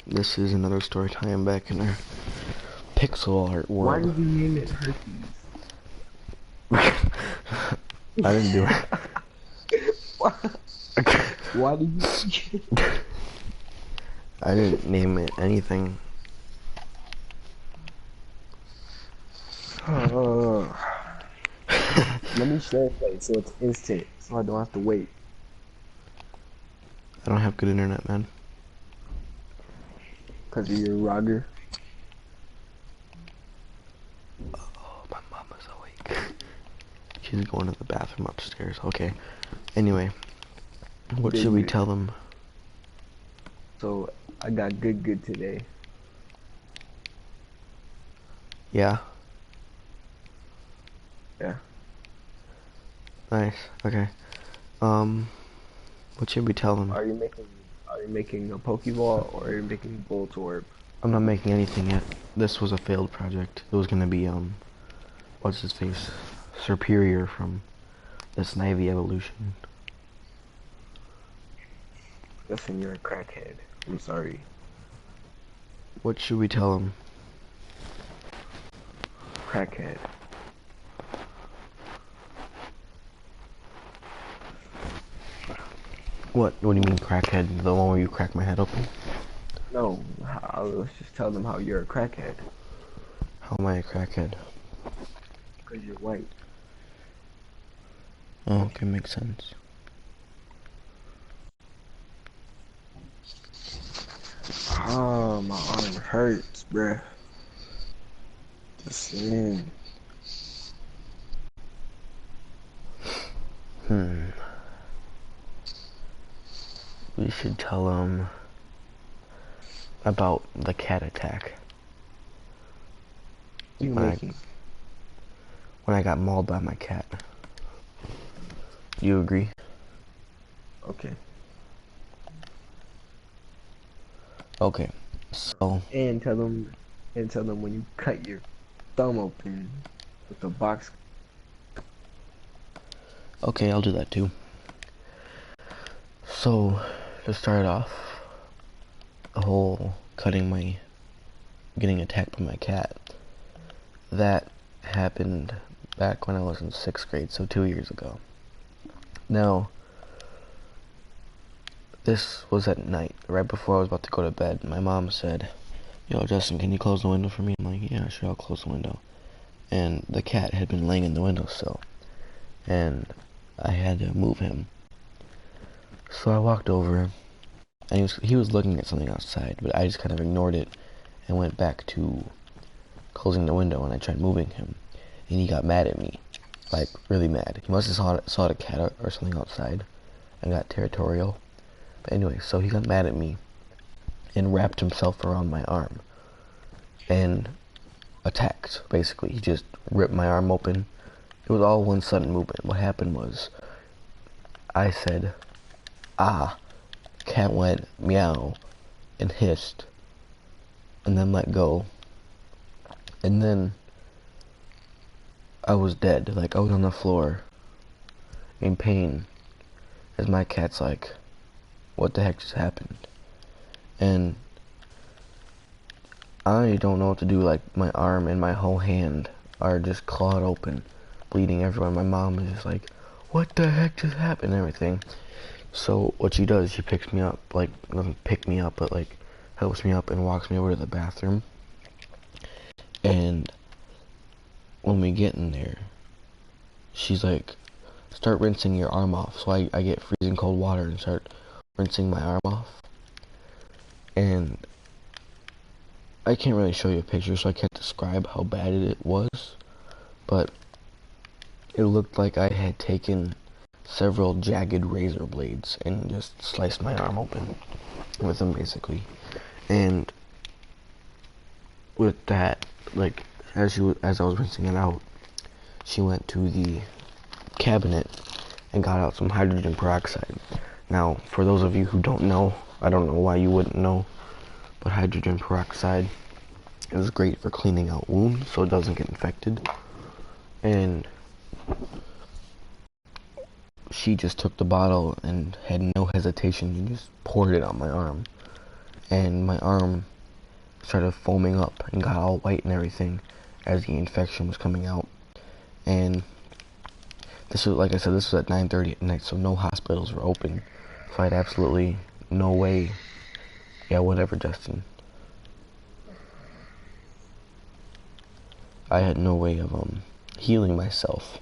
This is another story time back in our pixel art Why world. did you name it herpes? I didn't do Why, it. why did you? I didn't name it anything. Let me share it so it's instant, so I don't have to wait. I don't have good internet, man. Cause of your Roger. Oh, my mama's awake. She's going to the bathroom upstairs. Okay. Anyway, what should we Big. tell them? So I got good today. Yeah. Yeah. Nice. Okay. What should we tell them? Are you making are you making a Pokeball or are you making Voltorb? I'm not making anything yet. This was a failed project. It was gonna be what's his face? Superior from the Snivy evolution. Listen, you're a crackhead. I'm sorry. What should we tell them? Crackhead. What do you mean crackhead? The one where you crack my head open? No, let's just tell them how you're a crackhead. How am I a crackhead? Cause you're white. Oh, okay, makes sense. Oh, my arm hurts, bruh. Just saying. We should tell them about the cat attack. You When I, making? when I got mauled by my cat. You agree? Okay. Okay. So, And tell them when you cut your thumb open with a box. okay, I'll do that too. So, to start off, the whole getting attacked by my cat, that happened back when I was in 6th grade, so 2 years ago. Now, this was at night, right before I was about to go to bed. My mom said, "Yo, Justin, can you close the window for me?" I'm like, "Yeah, sure, I'll close the window." And the cat had been laying in the windowsill, and I had to move him. So I walked over, and he was looking at something outside, but I just kind of ignored it and went back to closing the window, and I tried moving him, and he got mad at me, like really mad. He must have saw the cat or something outside and got territorial. But anyway, so he got mad at me and wrapped himself around my arm and attacked. Basically, he just ripped my arm open. It was all one sudden movement. What happened was I said, "Ah." Cat went meow and hissed and then let go. And then I was dead. Like, I was on the floor in pain as my cat's like, "What the heck just happened?" And I don't know what to do. Like, my arm and my whole hand are just clawed open, bleeding everywhere. My mom is just like, "What the heck just happened?" and everything. So what she does, she picks me up, like, doesn't pick me up, but like helps me up and walks me over to the bathroom. And when we get in there, she's like, "Start rinsing your arm off." So I get freezing cold water and start rinsing my arm off. And I can't really show you a picture, so I can't describe how bad it was. But it looked like I had taken several jagged razor blades and just sliced my arm open with them, basically. And with that, like, as I was rinsing it out, she went to the cabinet and got out some hydrogen peroxide. Now, for those of you who don't know, I don't know why you wouldn't know, but hydrogen peroxide is great for cleaning out wounds so it doesn't get infected. And she just took the bottle and had no hesitation and just poured it on my arm. and my arm started foaming up and got all white and everything as the infection was coming out. And this was, like I said, this was at 9:30 at night, so no hospitals were open. So I had absolutely no way. Yeah, whatever, Justin. I had no way of healing myself.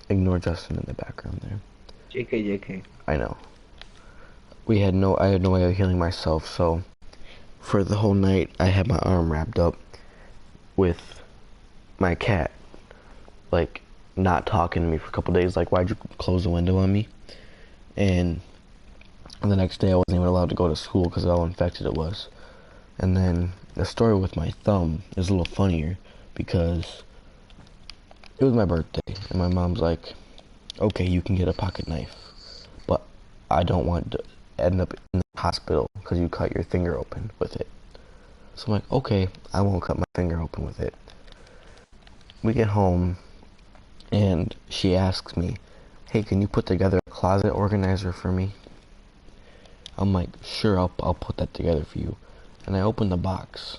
Ignore Justin in the background there. JK. I know. I had no way of healing myself, so for the whole night I had my arm wrapped up with my cat, like, not talking to me for a couple days, like, why'd you close the window on me? And the next day I wasn't even allowed to go to school because of how infected it was. And then the story with my thumb is a little funnier because it was my birthday and my mom's like, okay, you can get a pocket knife, but I don't want to end up in the hospital because you cut your finger open with it. So I'm like, okay, I won't cut my finger open with it. We get home and she asks me, hey, can you put together a closet organizer for me? I'm like, sure, I'll put that together for you. And I open the box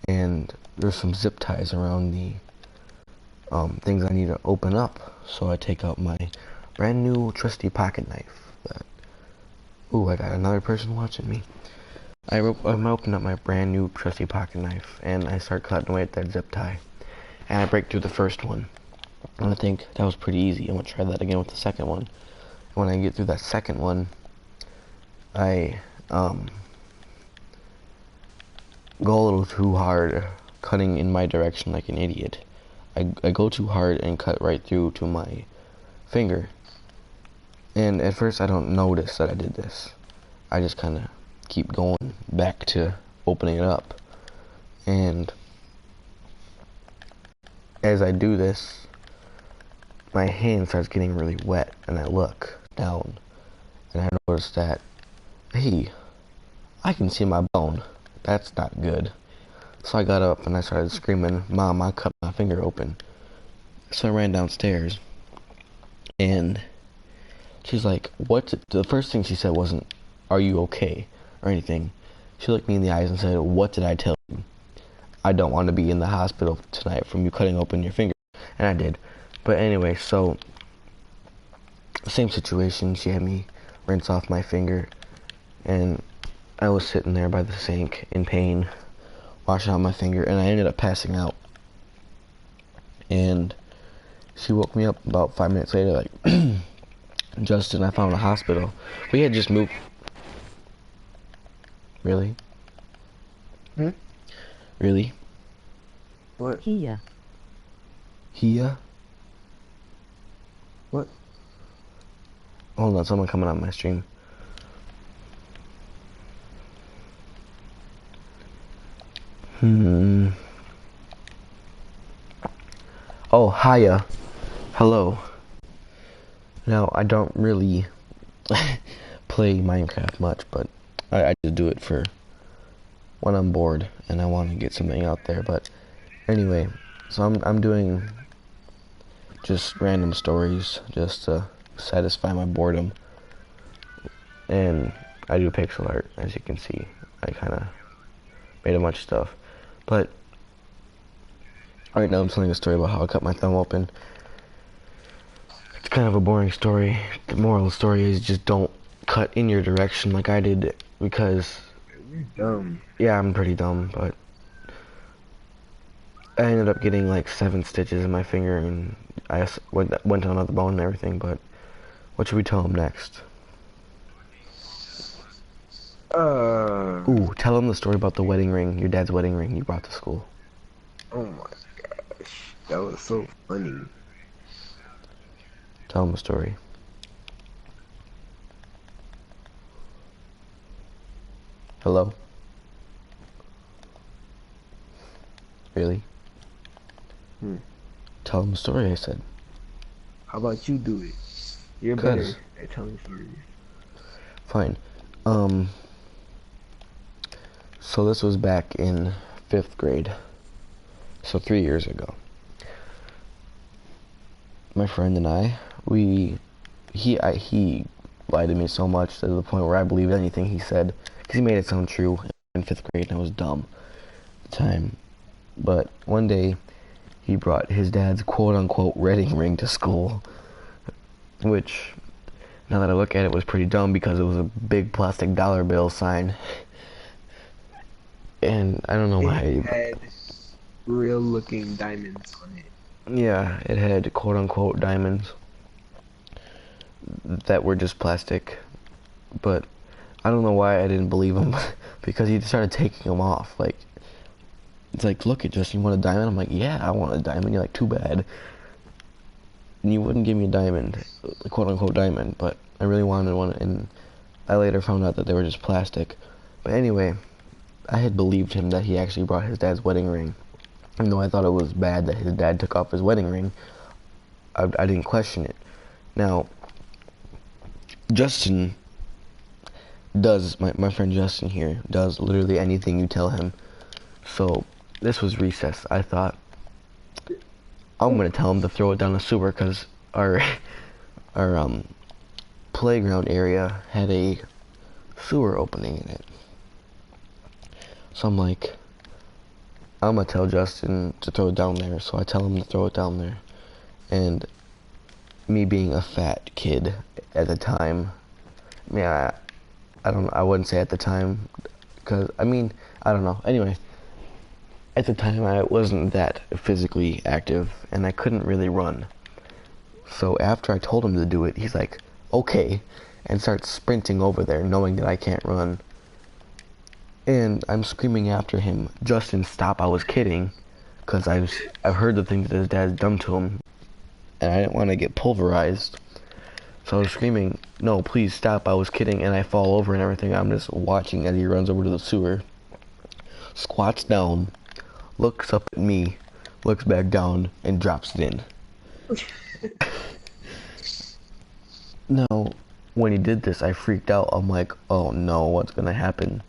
and there's some zip ties around the things I need to open up. So I take out my brand new trusty pocket knife. Ooh, I got another person watching me. I'm opening up my brand new trusty pocket knife and I start cutting away at that zip tie. And I break through the first one. And I think that was pretty easy. I'm gonna try that again with the second one. And when I get through that second one, I go a little too hard, cutting in my direction like an idiot. I go too hard and cut right through to my finger. And at first I don't notice that I did this. I just kind of keep going back to opening it up. And as I do this, my hand starts getting really wet and I look down and I notice that, hey, I can see my bone. That's not good. So I got up and I started screaming, Mom, I cut my finger open. So I ran downstairs and she's like, what? The first thing she said wasn't, are you okay? Or anything. She looked me in the eyes and said, what did I tell you? I don't want to be in the hospital tonight from you cutting open your finger. And I did. But anyway, so same situation. She had me rinse off my finger and I was sitting there by the sink in pain, washing out my finger, and I ended up passing out. And she woke me up about 5 minutes later, like, Justin, I found a hospital. We had just moved. Really? Hmm? Really? What? Here. Here? What? Hold on, someone coming on my stream. Oh, hiya. Hello. Now, I don't really play Minecraft much, but I just do it for when I'm bored and I want to get something out there. But anyway, so I'm doing just random stories just to satisfy my boredom. And I do pixel art, as you can see. I kind of made a bunch of stuff. But right now I'm telling a story about how I cut my thumb open. It's kind of a boring story. The moral of the story is just don't cut in your direction like I did, because You're dumb. yeah, I'm pretty dumb, but I ended up getting like 7 stitches in my finger and I went on the bone and everything. But what should we tell him next? Ooh, tell him the story about the wedding ring, your dad's wedding ring you brought to school. Oh my gosh, that was so funny. Tell him a story. Hello? Really? Tell him a story, I said. How about you do it? You're better at telling stories. Fine. So this was back in 5th grade. So 3 years ago. My friend and I, he lied to me so much to the point where I believed anything he said because he made it sound true in 5th grade, and I was dumb at the time. But one day, he brought his dad's quote-unquote wedding ring to school, which, now that I look at it, was pretty dumb because it was a big plastic dollar bill sign. And I don't know why. It had real looking diamonds on it. Yeah, it had quote-unquote diamonds that were just plastic. But I don't know why I didn't believe him because he started taking them off. Like, it's like, look, it Justin, you want a diamond? I'm like, yeah, I want a diamond. You're like, too bad. And you wouldn't give me a diamond, a quote-unquote diamond, but I really wanted one, and I later found out that they were just plastic. But anyway, I had believed him that he actually brought his dad's wedding ring. Even though I thought it was bad that his dad took off his wedding ring, I didn't question it. Now, Justin does, my friend Justin here, does literally anything you tell him. So, this was recess. I thought, I'm gonna tell him to throw it down the sewer because our playground area had a sewer opening in it. So I'm like, I'm gonna tell Justin to throw it down there. So I tell him to throw it down there. And me being a fat kid at the time, I wouldn't say at the time, because I don't know. Anyway, at the time I wasn't that physically active and I couldn't really run. So after I told him to do it, he's like, okay, and starts sprinting over there knowing that I can't run. And I'm screaming after him, Justin, stop, I was kidding, because I've heard the things that his dad's done to him, and I didn't want to get pulverized. So I was screaming, no, please stop, I was kidding, and I fall over and everything. I'm just watching as he runs over to the sewer, squats down, looks up at me, looks back down, and drops it in. Now, when he did this, I freaked out. I'm like, oh no, what's gonna happen?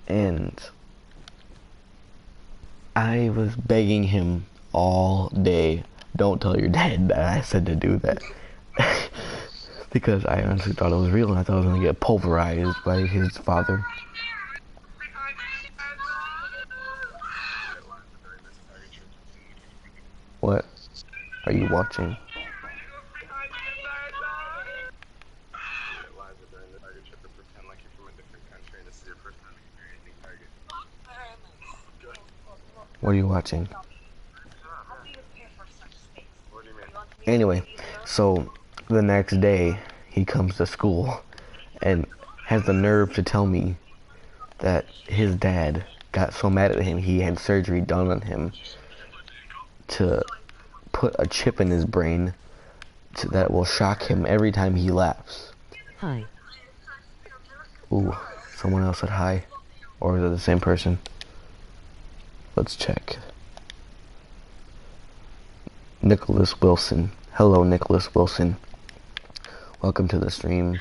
And I was begging him all day, don't tell your dad that I said to do that. Because I honestly thought it was real, and I thought I was gonna get pulverized by his father. What are you watching? What are you watching? Anyway, so the next day he comes to school and has the nerve to tell me that his dad got so mad at him he had surgery done on him to put a chip in his brain that will shock him every time he laughs. Hi. Ooh, someone else said hi. Or is it the same person? Let's check. Nicholas Wilson. Hello, Nicholas Wilson. Welcome to the stream.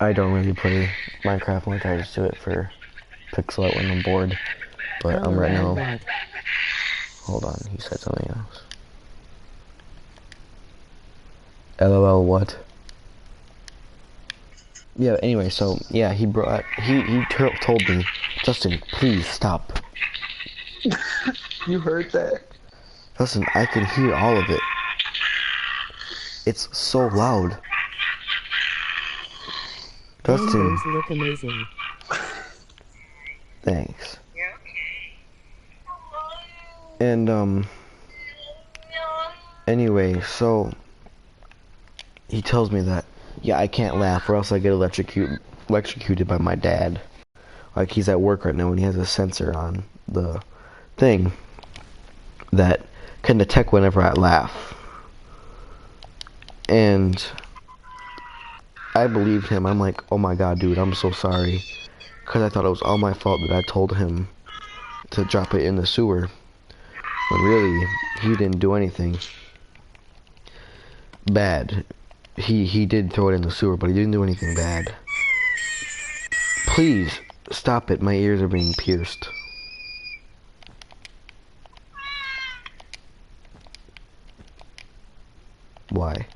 I don't really play Minecraft much. I just do it for pixel art when I'm bored. But right now. Hold on, he said something else. LOL what? Yeah, anyway, so yeah, he told me, Justin, please stop. You heard that? Listen, I can hear all of it. It's so loud. Justin. Rainbows look amazing. Thanks. And anyway, so he tells me that, yeah, I can't laugh or else I get electrocuted by my dad. Like, he's at work right now and he has a sensor on the thing that can detect whenever I laugh. And I believed him. I'm like, oh my god, dude, I'm so sorry. Because I thought it was all my fault that I told him to drop it in the sewer. When really, he didn't do anything bad. He did throw it in the sewer, but he didn't do anything bad. Please, stop it. My ears are being pierced. Why?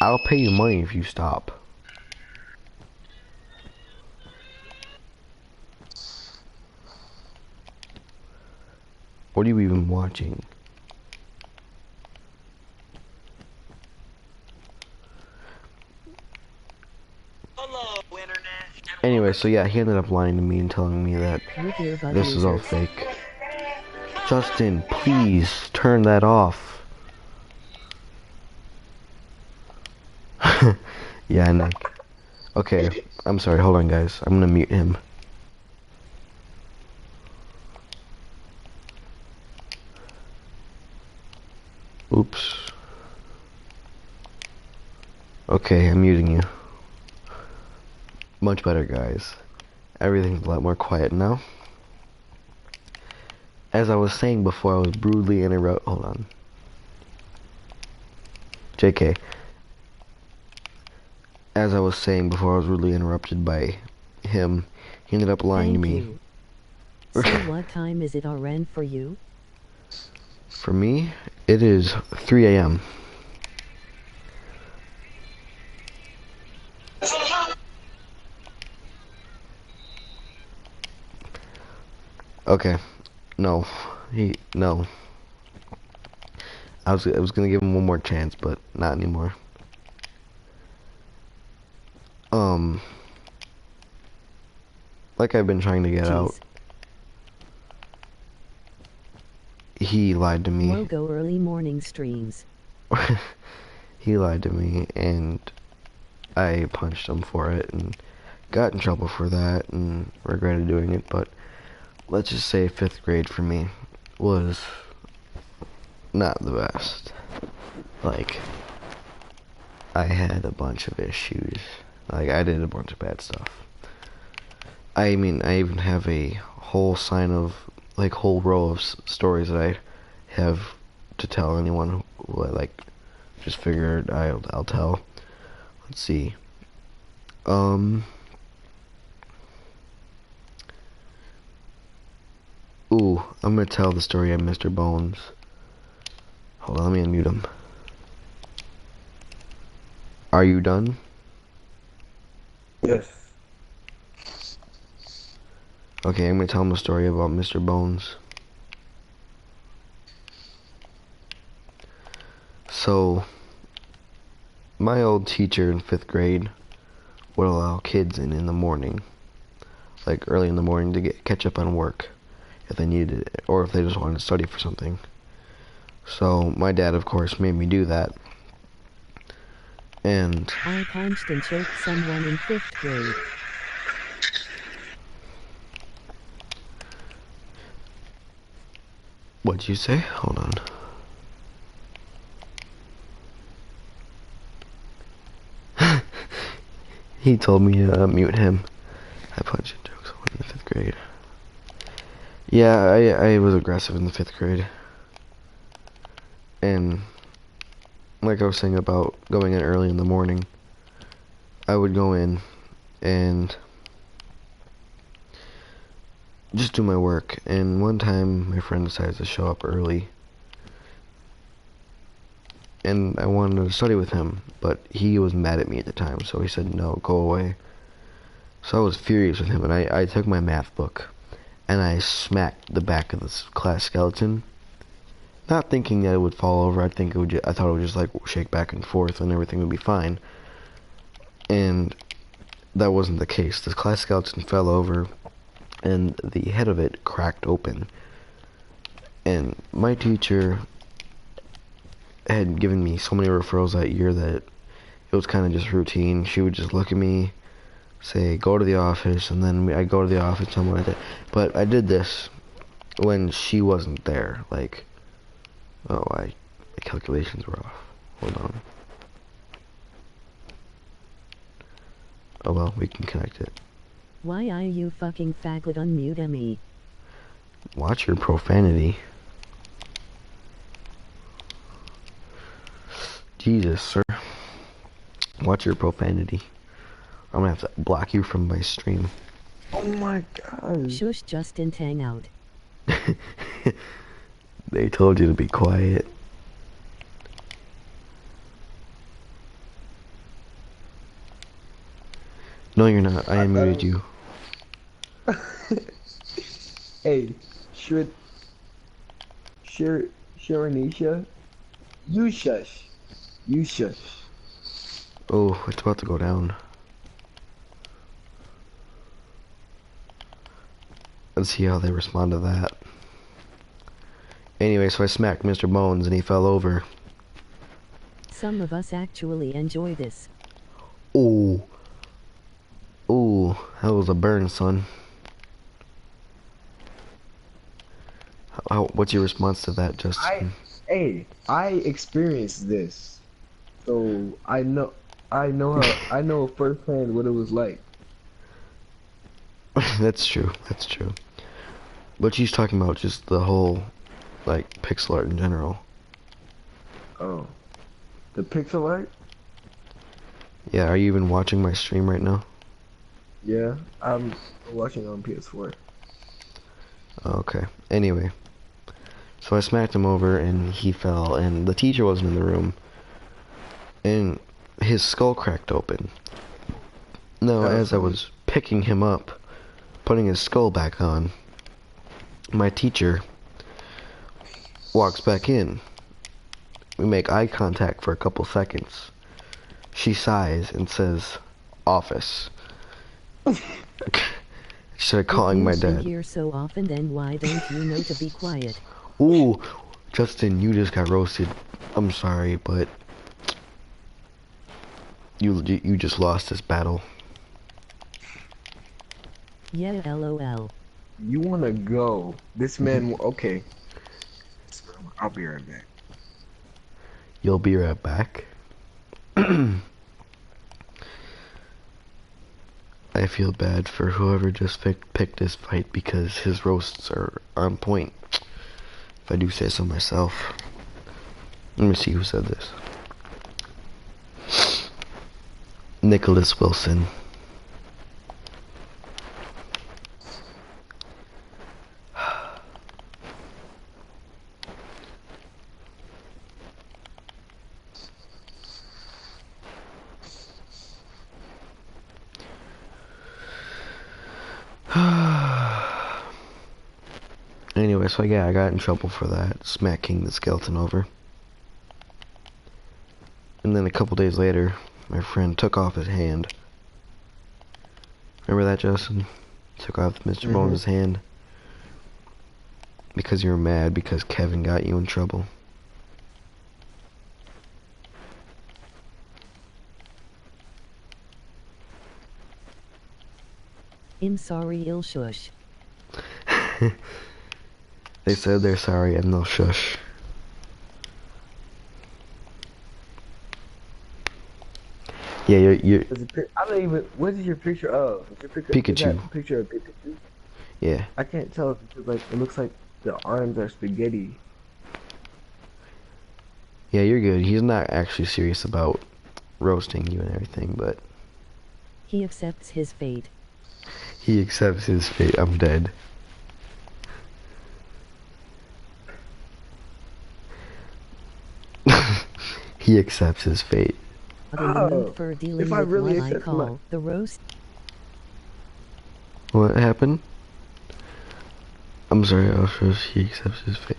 I'll pay you money if you stop. What are you even watching? Hello, Internet. Anyway, so yeah, he ended up lying to me and telling me that Root earbud this is all users. fake. Justin, please turn that off. Yeah, Nick. Okay, I'm sorry, hold on guys. I'm gonna mute him. Oops. Okay, I'm muting you. Much better, guys. Everything's a lot more quiet now. As I was saying before, I was brutally interrupted. Hold on. JK. As I was saying before, I was rudely interrupted by him. He ended up lying to me. You. So what time is it RN for you? For me, it is 3 a.m. Okay. No. No. I was gonna give him one more chance, but not anymore. Like I've been trying to get out. He lied to me. More go early morning streams. He lied to me, and I punched him for it, and got in trouble for that, and regretted doing it, but let's just say 5th grade for me was not the best. Like, I had a bunch of issues. Like, I did a bunch of bad stuff. I mean, I even have a whole whole row of stories that I have to tell anyone who I, like, just figured I'll tell. Let's see. Ooh, I'm gonna tell the story of Mr. Bones. Hold on, let me unmute him. Are you done? Yes. Okay, I'm gonna tell him a story about Mr. Bones. So, my old teacher in 5th grade would allow kids in the morning, like early in the morning, to catch up on work if they needed it, or if they just wanted to study for something. So my dad, of course, made me do that. And I punched and choked someone in 5th grade. what'd you say? Hold on. He told me to mute him. I punched and choked someone in the 5th grade. Yeah, I was aggressive in the 5th grade. And like I was saying about going in early in the morning, I would go in and just do my work. And one time my friend decided to show up early, and I wanted to study with him, but he was mad at me at the time, so he said, no, go away. So I was furious with him, and I took my math book and I smacked the back of the class skeleton, not thinking that it would fall over. I thought it would just like shake back and forth and everything would be fine. And that wasn't the case. The class skeleton fell over and the head of it cracked open. And my teacher had given me so many referrals that year that it was kind of just routine. She would just look at me, say, go to the office, and then I'd go to the office, something like that. But I did this when she wasn't there. Like, oh, my calculations were off. Hold on. Oh well, we can connect it. Why are you fucking faggot unmute me? Watch your profanity. Jesus, sir. Watch your profanity. I'm gonna have to block you from my stream. Oh my god. Shush Justin hang out. They told you to be quiet. No, you're not. I I unmuted thought you. hey, should Shir Shiranisha, you shush. You shush. Oh, it's about to go down. Let's see how they respond to that. Anyway, so I smacked Mr. Bones and he fell over. Some of us actually enjoy this. Ooh. Ooh, that was a burn, son. What's your response to that, I Justin? I experienced this. So I know firsthand what it was like. That's true. That's true. But she's talking about just the whole, like, pixel art in general. Oh. The pixel art? Yeah, are you even watching my stream right now? Yeah. I'm watching on PS4. Okay. Anyway, so I smacked him over and he fell, and the teacher wasn't in the room, and his skull cracked open. Now, That was as I funny. was picking him up, putting his skull back on, my teacher walks back in. We make eye contact for a couple seconds. She sighs and says, "Office." She started If calling you my stay dad. here so often, then why don't you know to be quiet? Ooh, Justin, you just got roasted. I'm sorry, but you just lost this battle. Yeah, lol. You wanna go. This man okay. I'll be right back. You'll be right back. I feel bad for whoever just picked this fight because his roasts are on point. If I do say so myself. Let me see who said this. Nicholas Wilson. Anyway, so yeah, I got in trouble for that, smacking the skeleton over. And then a couple days later, my friend took off his hand. Remember that, Justin? Took off Mr. Bones' hand. Because you were mad because Kevin got you in trouble. I'm sorry, ill shush. They said they're sorry and they'll shush. Yeah, you're I don't even. What is your picture of? Is your picture? Is Pikachu. that a picture of Pikachu? Yeah. I can't tell if it's like it looks like the arms are spaghetti. Yeah, you're good. He's not actually serious about roasting you and everything, but He accepts his fate. he accepts his fate. I'm dead. He accepts his fate. Not in the mood Oh, for dealing if I with really what I accept my call the roast. What happened? I'm sorry, he accepts his fate.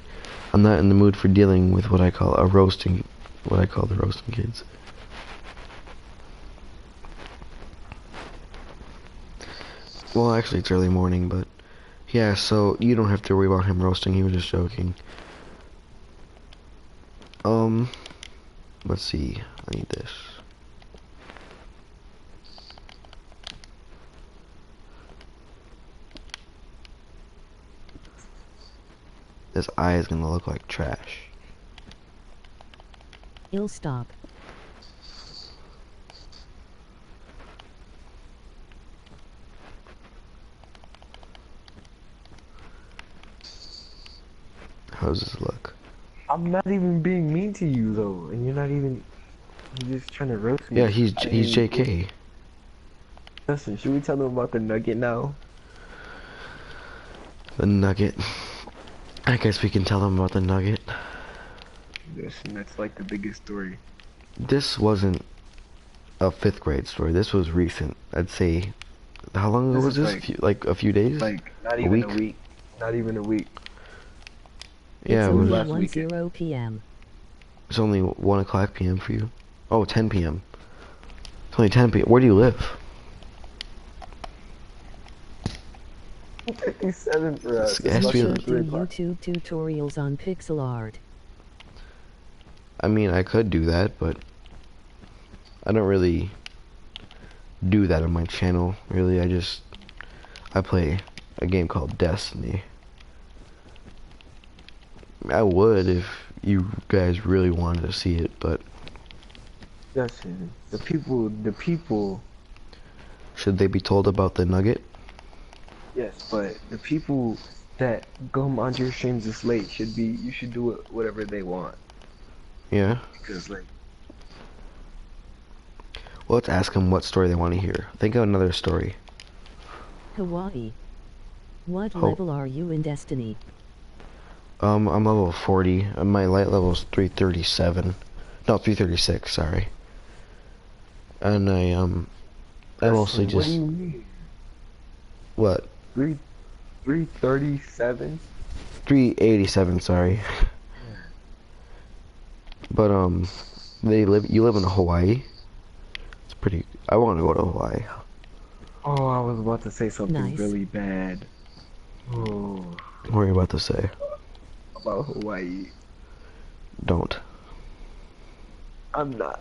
I'm not in the mood for dealing with what I call the roasting kids. Well, actually, it's early morning, but yeah, so you don't have to worry about him roasting. He was just joking. Let's see. I need this. This eye is gonna look like trash. Ill stop. How does this look? I'm not even being mean to you though, and you're not even. You're just trying to roast me. Yeah, he's I didn't even- JK. Listen, should we tell them about the nugget now? The nugget. I guess we can tell them about the nugget. Yes, and that's like the biggest story. This wasn't a fifth grade story. This was recent. I'd say, how long ago This was is this? Like a few days? not A even week? a week. Not even a week. Yeah, It's it was was. only last 10 weekend. p.m. It's only 1 o'clock p.m. for you. Oh, 10 p.m. It's only 10 p.m. Where do you live? 57 for us. It It's has You to be. fucking should 3 do o'clock. YouTube tutorials on pixel art. I mean, I could do that, but I don't really do that on my channel. Really, I play a game called Destiny. I would if you guys really wanted to see it, but Justin, the people, should they be told about the nugget? yes, but the people that come onto your streams this late you should do it whatever they want. Yeah. Because, like, Well, let's ask them what story they want to hear. Think of another story. Hawaii. What Oh. level are you in Destiny? I'm level 40, and my light level is 337. No, 336, sorry. And I mostly Justin, what do just... you mean? What? 337? 387, sorry. But, you live in Hawaii? It's pretty... I want to go to Hawaii. Oh, I was about to say something Nice. really bad. Oh, What are you about to say? about Hawaii. Don't. I'm not.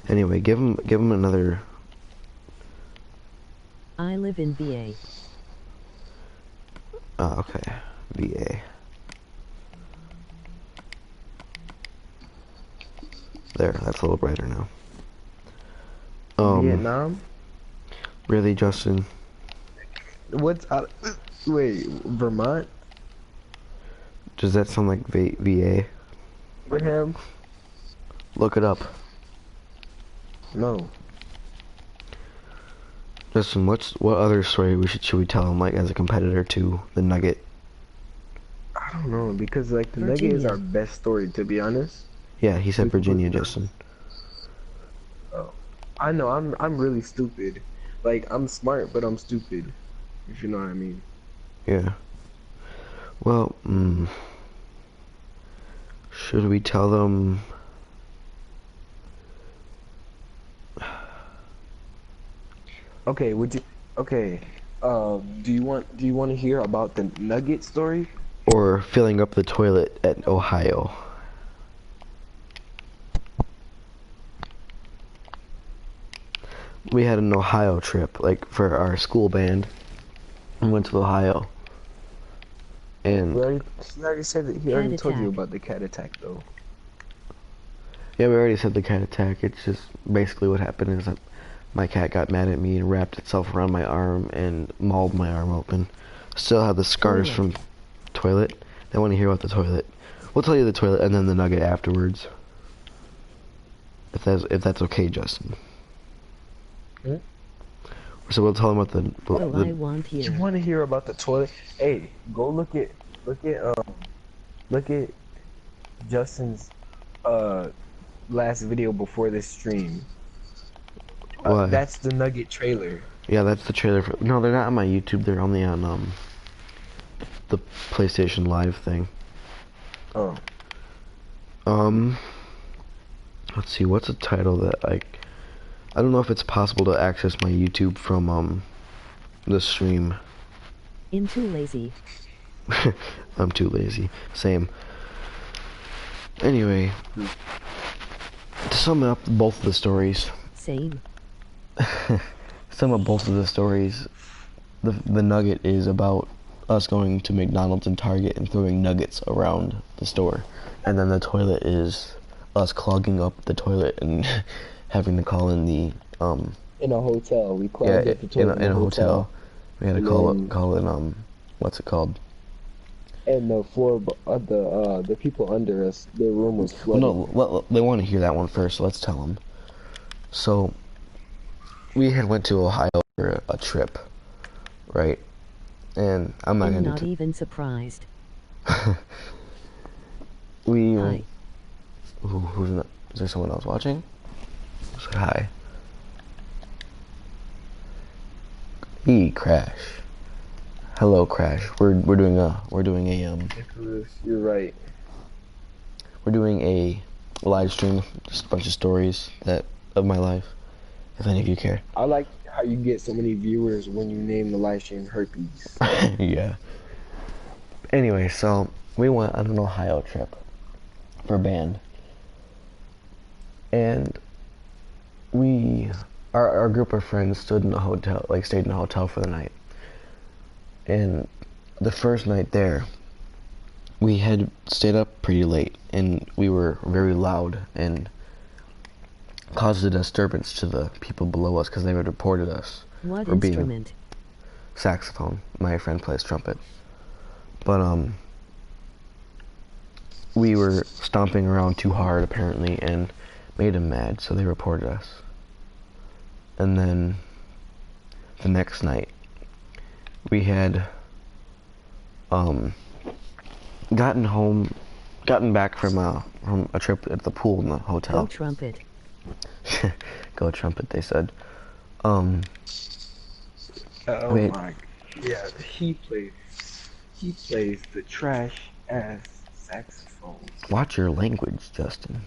Anyway, give him another... I live in VA. Okay. VA. There, that's a little brighter now. Vietnam? Really, Justin? What's wait, Vermont? Does that sound like VA? Abraham? Look it up. No. Justin, what other story should we tell him, like, as a competitor to the Nugget? I don't know, because, like, the Nugget is Virginia. our best story, to be honest. Yeah, he said We can go Virginia, to Justin. Oh. I know, I'm really stupid. Like, I'm smart, but I'm stupid. If you know what I mean. Yeah. Well, should we tell them... Okay, do you want to hear about the Nugget story? Or filling up the toilet at Ohio? We had an Ohio trip, like, for our school band. We went to Ohio. And... He already said that he already Cat told you attack. about the cat attack, though. Yeah, we already said the cat attack. It's just basically what happened is that my cat got mad at me and wrapped itself around my arm and mauled my arm open. Still have the scars Toilet. from toilet. They want to hear about the toilet. We'll tell you the toilet and then the Nugget afterwards. If that's okay, Justin. Hmm? So we'll tell them about the Oh, I want You here. want to hear about the toilet? Hey, go look at Justin's last video before this stream. Why? That's the Nugget trailer. Yeah, that's the trailer for... No, they're not on my YouTube. They're only on the PlayStation Live thing. Oh, Let's see, what's a title that I don't know if it's possible to access my YouTube from the stream. In too lazy. I'm too lazy. Same. Anyway, to sum up both of the stories, Same. some of both of the stories, the Nugget is about us going to McDonald's and Target and throwing nuggets around the store, and then the toilet is us clogging up the toilet and having to call in the in a hotel. We yeah clogged up the in toilet a hotel. We had to And then- call in what's it called? And the floor, the people under us, their room was Well, flooded. no, they want to hear that one first, so let's tell them. So, we had went to Ohio for a trip, right? And I'm not I'm gonna not even surprised. we Hi. Who's not? Is there someone else watching? Say hi. Hey, Crash. Hello, Crash. We're doing a Nicholas, you're right. we're doing a live stream, just a bunch of stories that of my life. If any of you care. I like how you get so many viewers when you name the live stream Herpes. Yeah. Anyway, so we went on an Ohio trip for band, and our group of friends stood in a hotel, like stayed in a hotel for the night. And the first night there, we had stayed up pretty late, and we were very loud and caused a disturbance to the people below us because they had reported us What for being instrument? saxophone. My friend plays trumpet. But we were stomping around too hard apparently and made him mad, so they reported us. And then the next night we had gotten back from a trip at the pool in the Go hotel. trumpet. Go trumpet, they said. Oh Wait. my, yeah, he plays the trash ass saxophone. Watch your language, Justin.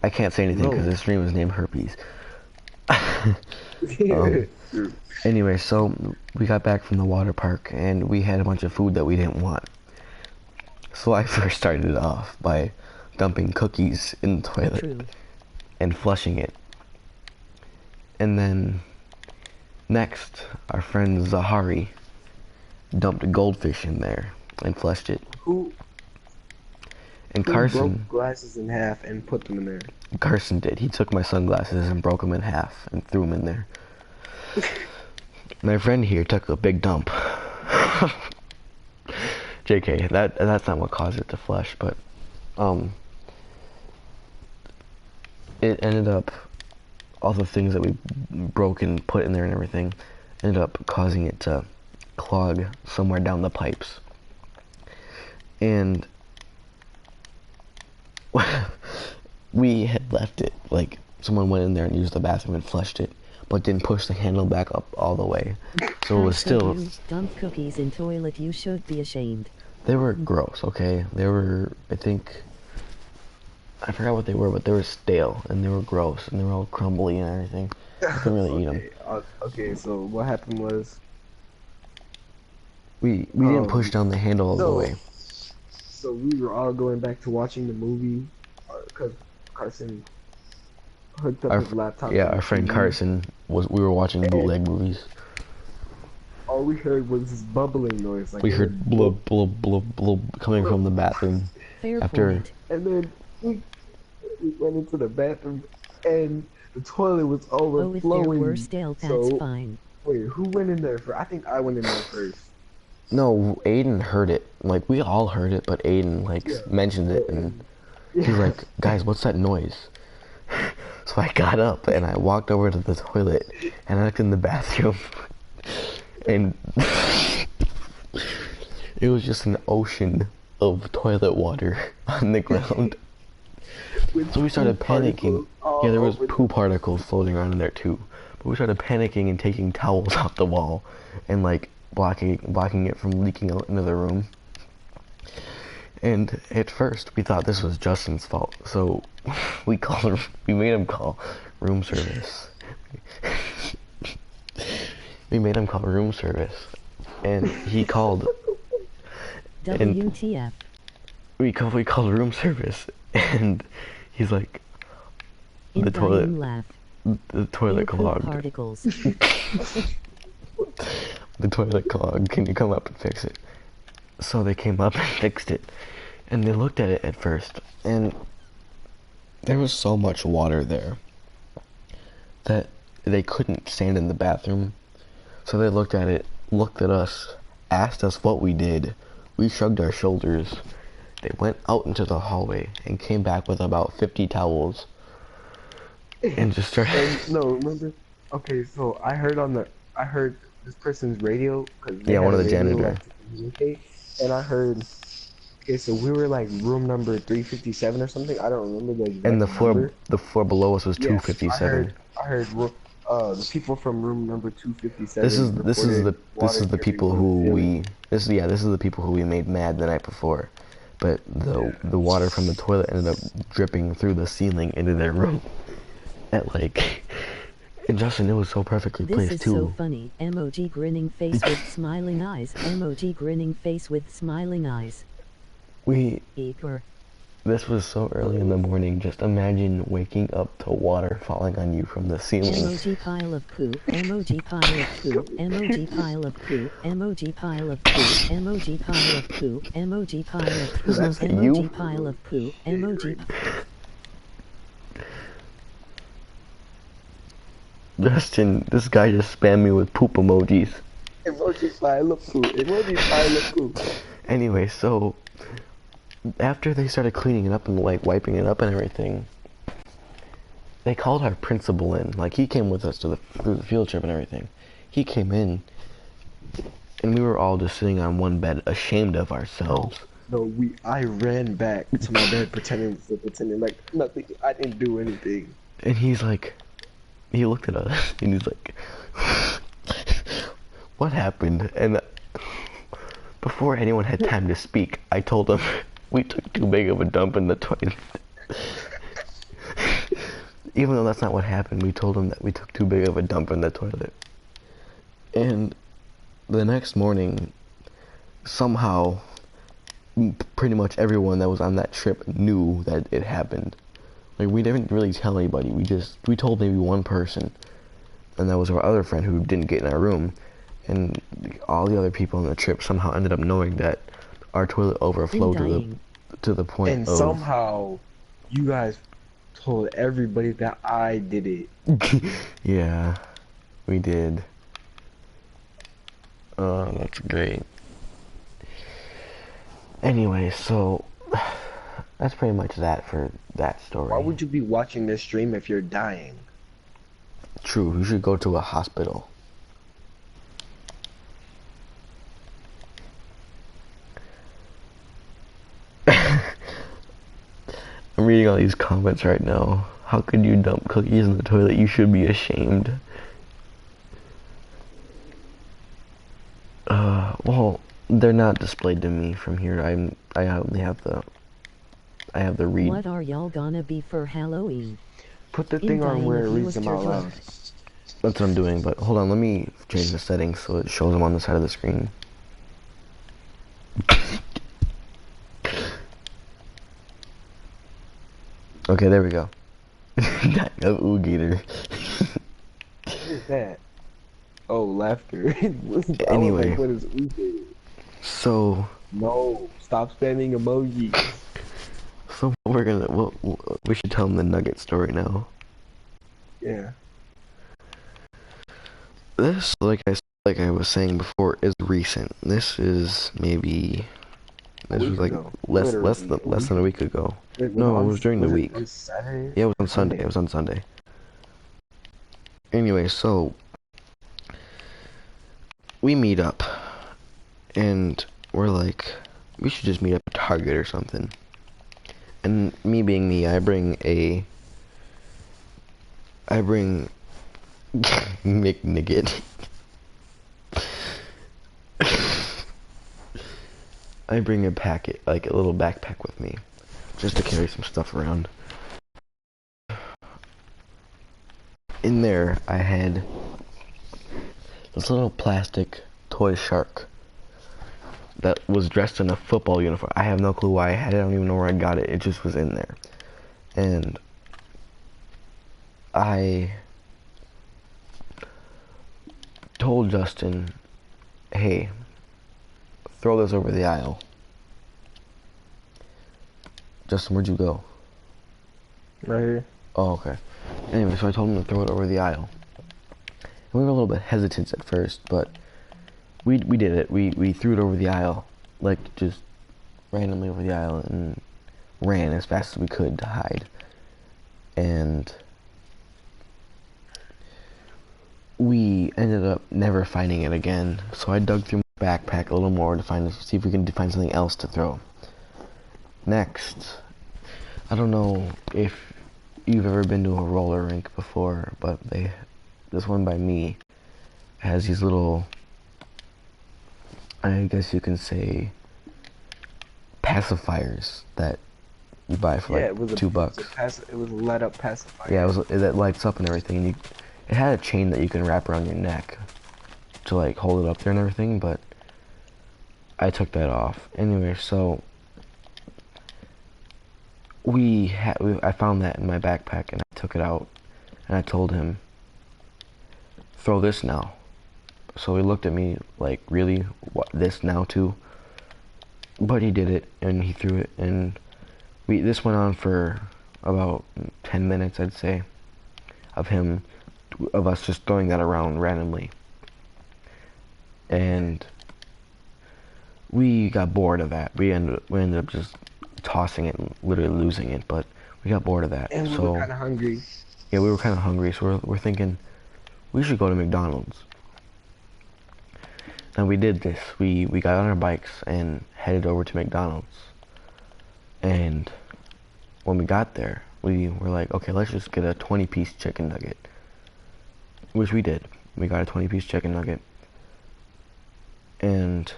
I can't say anything because No. this stream is named Herpes. True. Anyway, so we got back from the water park and we had a bunch of food that we didn't want. So I first started it off by dumping cookies in the toilet True. and flushing it. And then next, our friend Zahari dumped a goldfish in there and flushed it. Who And broke Carson glasses in half and put them in there? did. He took my sunglasses and broke them in half and threw them in there. My friend here took a big dump. JK, that's not what caused it to flush, but it ended up, all the things that we broke and put in there and everything ended up causing it to clog somewhere down the pipes. And we had left it, like someone went in there and used the bathroom and flushed it, but didn't push the handle back up all the way. So it was still, You dump cookies in toilet. You should be ashamed. they were gross, okay? They were, I think, I forgot what they were, but they were stale and they were gross and they were all crumbly and everything. I couldn't really eat them. Okay, so what happened was We didn't push down the handle all the way. So we were all going back to watching the movie because Carson hooked up his laptop. Yeah, to the our friend TV. Carson we were watching bootleg movies. All we heard was this bubbling noise. Like We heard blub blub blub blub coming from the bathroom. Fair After- point. And then we went into the bathroom and the toilet was Oh, if there overflowing. were stale, that's so, fine. Wait, who went in there first? I think I went in there first. No, Aiden heard it. Like, we all heard it, but Aiden, like, Yeah. mentioned it, and he's Yeah. like, guys, what's that noise? So I got up, and I walked over to the toilet, and I looked in the bathroom, and it was just an ocean of toilet water on the ground. With So we started poo particles panicking. all Yeah, there was over the- poo particles floating around in there, too. But we started panicking and taking towels off the wall, and, like, blocking it from leaking out into the room. And at first we thought this was Justin's fault, so we made him call room service. We made him call room service, and he called. And WTF. we called room service, and he's like, the Inviting toilet laugh. clogged. Particles. The toilet clogged. Can you come up and fix it? So they came up and fixed it. And they looked at it at first. And there was so much water there that they couldn't stand in the bathroom. So they looked at it, looked at us, asked us what we did. We shrugged our shoulders. They went out into the hallway and came back with about 50 towels. And just started... And, no, remember? Okay, so I heard this person's radio. 'Cause they Yeah, one had of a the radio, janitor. like, to communicate, and I heard Okay, so we were like room number 357 or something. I don't remember the And exact number. the floor below us was Yeah, I 257. heard I heard the people from room number This 257 is this is reported the this water is the dripping people from the who ceiling. this is the people who we made mad the night before. But the water from the toilet ended up dripping through the ceiling into their room. At like and Justin, it was so perfectly This placed is so too. funny. Emoji grinning face with smiling eyes. Emoji grinning face with smiling eyes. We Eeper. This was so early in the morning. Just imagine waking up to water falling on you from the ceiling. Emoji pile of poo. Emoji pile of poo. Emoji pile of poo. Emoji pile of poo. Emoji pile of poo. Emoji pile of poo. Is that you? Emoji pile of poo. Emoji. Justin, this guy just spammed me with poop emojis. Emoji pile of poo. Emoji pile of poo. Anyway, so after they started cleaning it up and like wiping it up and everything, they called our principal in. Like he came with us to through the field trip and everything. He came in, and we were all just sitting on one bed, ashamed of ourselves. No, I ran back to my bed pretending like nothing. I didn't do anything. And he's like, he looked at us and he's like, "What happened?" And before anyone had time to speak, I told him we took too big of a dump in the toilet. Even though that's not what happened, we told him that we took too big of a dump in the toilet. And the next morning, somehow, pretty much everyone that was on that trip knew that it happened. Like, we didn't really tell anybody. We told maybe one person, and that was our other friend who didn't get in our room. And all the other people on the trip somehow ended up knowing that our toilet overflowed to the point And of... somehow, you guys told everybody that I did it. Yeah, we did. Oh, that's great. Anyway, so that's pretty much that for that story. Why would you be watching this stream if you're dying? True, you should go to a hospital. I'm reading all these comments right now. How could you dump cookies in the toilet? You should be ashamed. Well, they're not displayed to me from here. I only have the read. What are y'all gonna be for Halloween? Put the thing on dying where if it you reads was them out loud. That's what I'm doing, but hold on, let me change the settings so it shows them on the side of the screen. Okay, there we go. That Oogator. What is that? Oh, laughter. Anyway. Like, what is Oogator? So... No, stop spamming emojis. So we're gonna... we should tell them the Nugget story now. Yeah. This, like I was saying before, is recent. This is maybe... This was like ago. less than a week ago. No, it was during the week. Was Saturday? Yeah, it was on Sunday. It was on Sunday. Anyway, so we meet up, and we're like, we should just meet up at Target or something. And me being me, I bring McNugget. I bring a packet, like a little backpack with me, just to carry some stuff around. In there, I had this little plastic toy shark that was dressed in a football uniform. I have no clue why I had it. I don't even know where I got it. It just was in there. And I told Justin, hey, throw this over the aisle. Justin, where'd you go? Right here. Oh, okay. Anyway, so I told him to throw it over the aisle. And we were a little bit hesitant at first, but we did it. We threw it over the aisle, like just randomly over the aisle, and ran as fast as we could to hide. And we ended up never finding it again. So I dug through my backpack a little more to see if we can find something else to throw. next, I don't know if you've ever been to a roller rink before, but this one by me has these little, I guess you can say, pacifiers that you buy for Yeah, like $2. it was a let up pacifier. Yeah, that lights up and everything, and it had a chain that you can wrap around your neck to like hold it up there and everything, but I took that off. Anyway, so I found that in my backpack and I took it out and I told him, throw this now. So he looked at me like, really? What, this now too? But he did it and he threw it, and this went on for about 10 minutes, I'd say, of us just throwing that around randomly. And we got bored of that. We ended up just tossing it and literally losing it, but we got bored of that. And we were kind of hungry. Yeah, we were kind of hungry, so we're thinking we should go to McDonald's. And we did this. We got on our bikes and headed over to McDonald's. And when we got there, we were like, okay, let's just get a 20-piece chicken nugget. Which we did. We got a 20-piece chicken nugget. And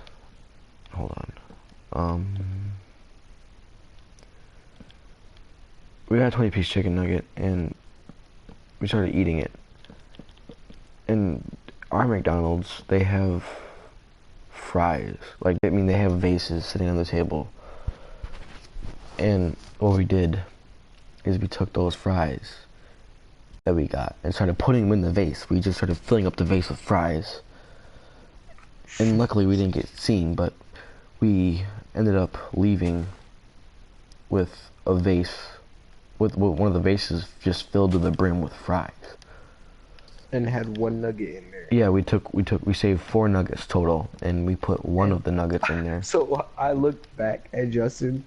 hold on. We got a 20-piece chicken nugget and we started eating it. And our McDonald's, they have fries. Like, I mean, they have vases sitting on the table. And what we did is we took those fries that we got and started putting them in the vase. We just started filling up the vase with fries. And luckily we didn't get seen, but we ended up leaving with a vase, with one of the vases just filled to the brim with fries. And had one nugget in there. Yeah, we saved 4 nuggets total, and we put one of the nuggets in there. So I looked back at Justin,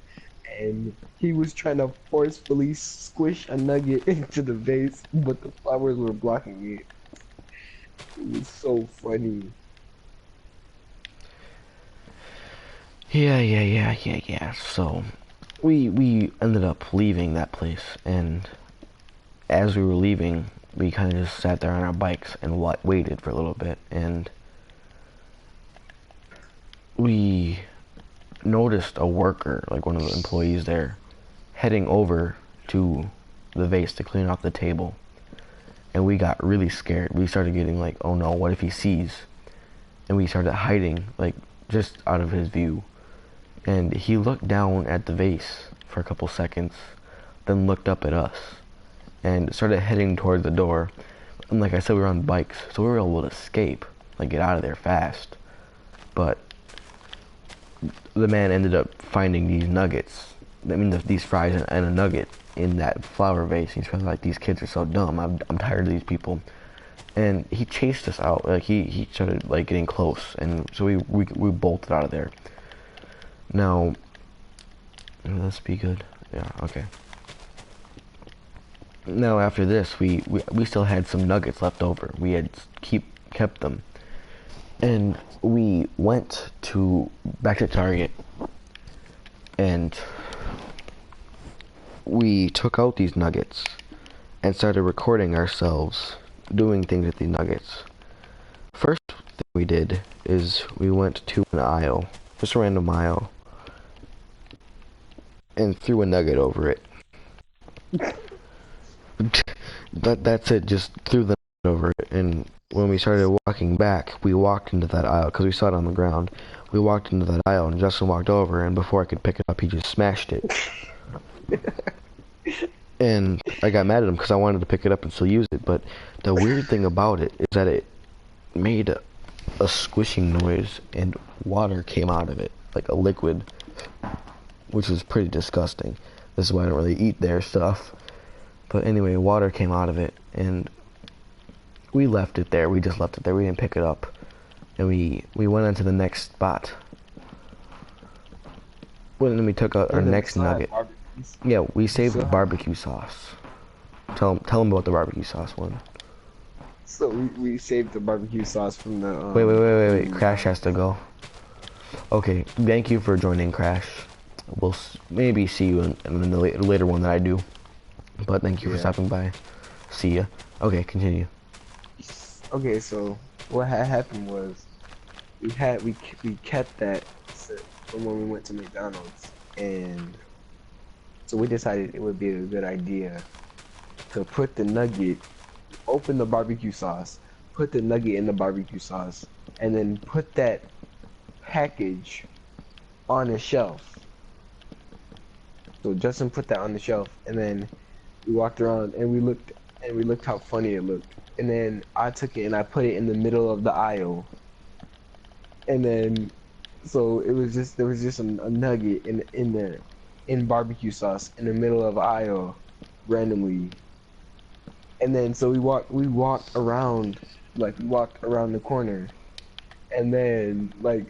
and he was trying to forcefully squish a nugget into the vase, but the flowers were blocking it. It was so funny. Yeah. So we ended up leaving that place, and as we were leaving, we kind of just sat there on our bikes and waited for a little bit, and we noticed a worker, like one of the employees there, heading over to the vase to clean off the table. And we got really scared. We started getting like, oh no, what if he sees? And we started hiding, like, just out of his view. And he looked down at the vase for a couple seconds, then looked up at us and started heading toward the door. And like I said, we were on bikes, so we were able to escape, like get out of there fast. But the man ended up finding these nuggets, these fries and a nugget in that flower vase. He's probably like, these kids are so dumb, I'm tired of these people. And he chased us out, like he started like getting close, and so we bolted out of there. Now, let's be good. Yeah, okay. Now after this, we still had some nuggets left over. We had kept them, and we went back to Target, and we took out these nuggets and started recording ourselves doing things with these nuggets. First thing we did is we went to an aisle, just a random aisle, and threw a nugget over it. That's it, just threw the nugget over it. And when we started walking back, we walked into that aisle, because we saw it on the ground. We walked into that aisle, and Justin walked over, and before I could pick it up, he just smashed it. And I got mad at him because I wanted to pick it up and still use it, but the weird thing about it is that it made a squishing noise, and water came out of it, like a liquid, which is pretty disgusting. This is why I don't really eat their stuff. But anyway, water came out of it, and we left it there. We just left it there. We didn't pick it up. And we went on to the next spot. Well, then we took out our next nugget. Yeah, we saved the barbecue sauce. Tell them about the barbecue sauce one. So we saved the barbecue sauce from the... Wait. Crash has to go. Okay, thank you for joining, Crash. we'll maybe see you in the later one that I do. But thank you for Yeah. stopping by. See ya. Okay, continue. Okay, so what had happened was we kept that from when we went to McDonald's, and so we decided it would be a good idea to put the nugget, open the barbecue sauce, put the nugget in the barbecue sauce, and then put that package on a shelf. So Justin put that on the shelf, and then we walked around and we looked how funny it looked. And then I took it and I put it in the middle of the aisle. And then so there was just a nugget in barbecue sauce in the middle of the aisle randomly. And then so we walked around the corner. And then like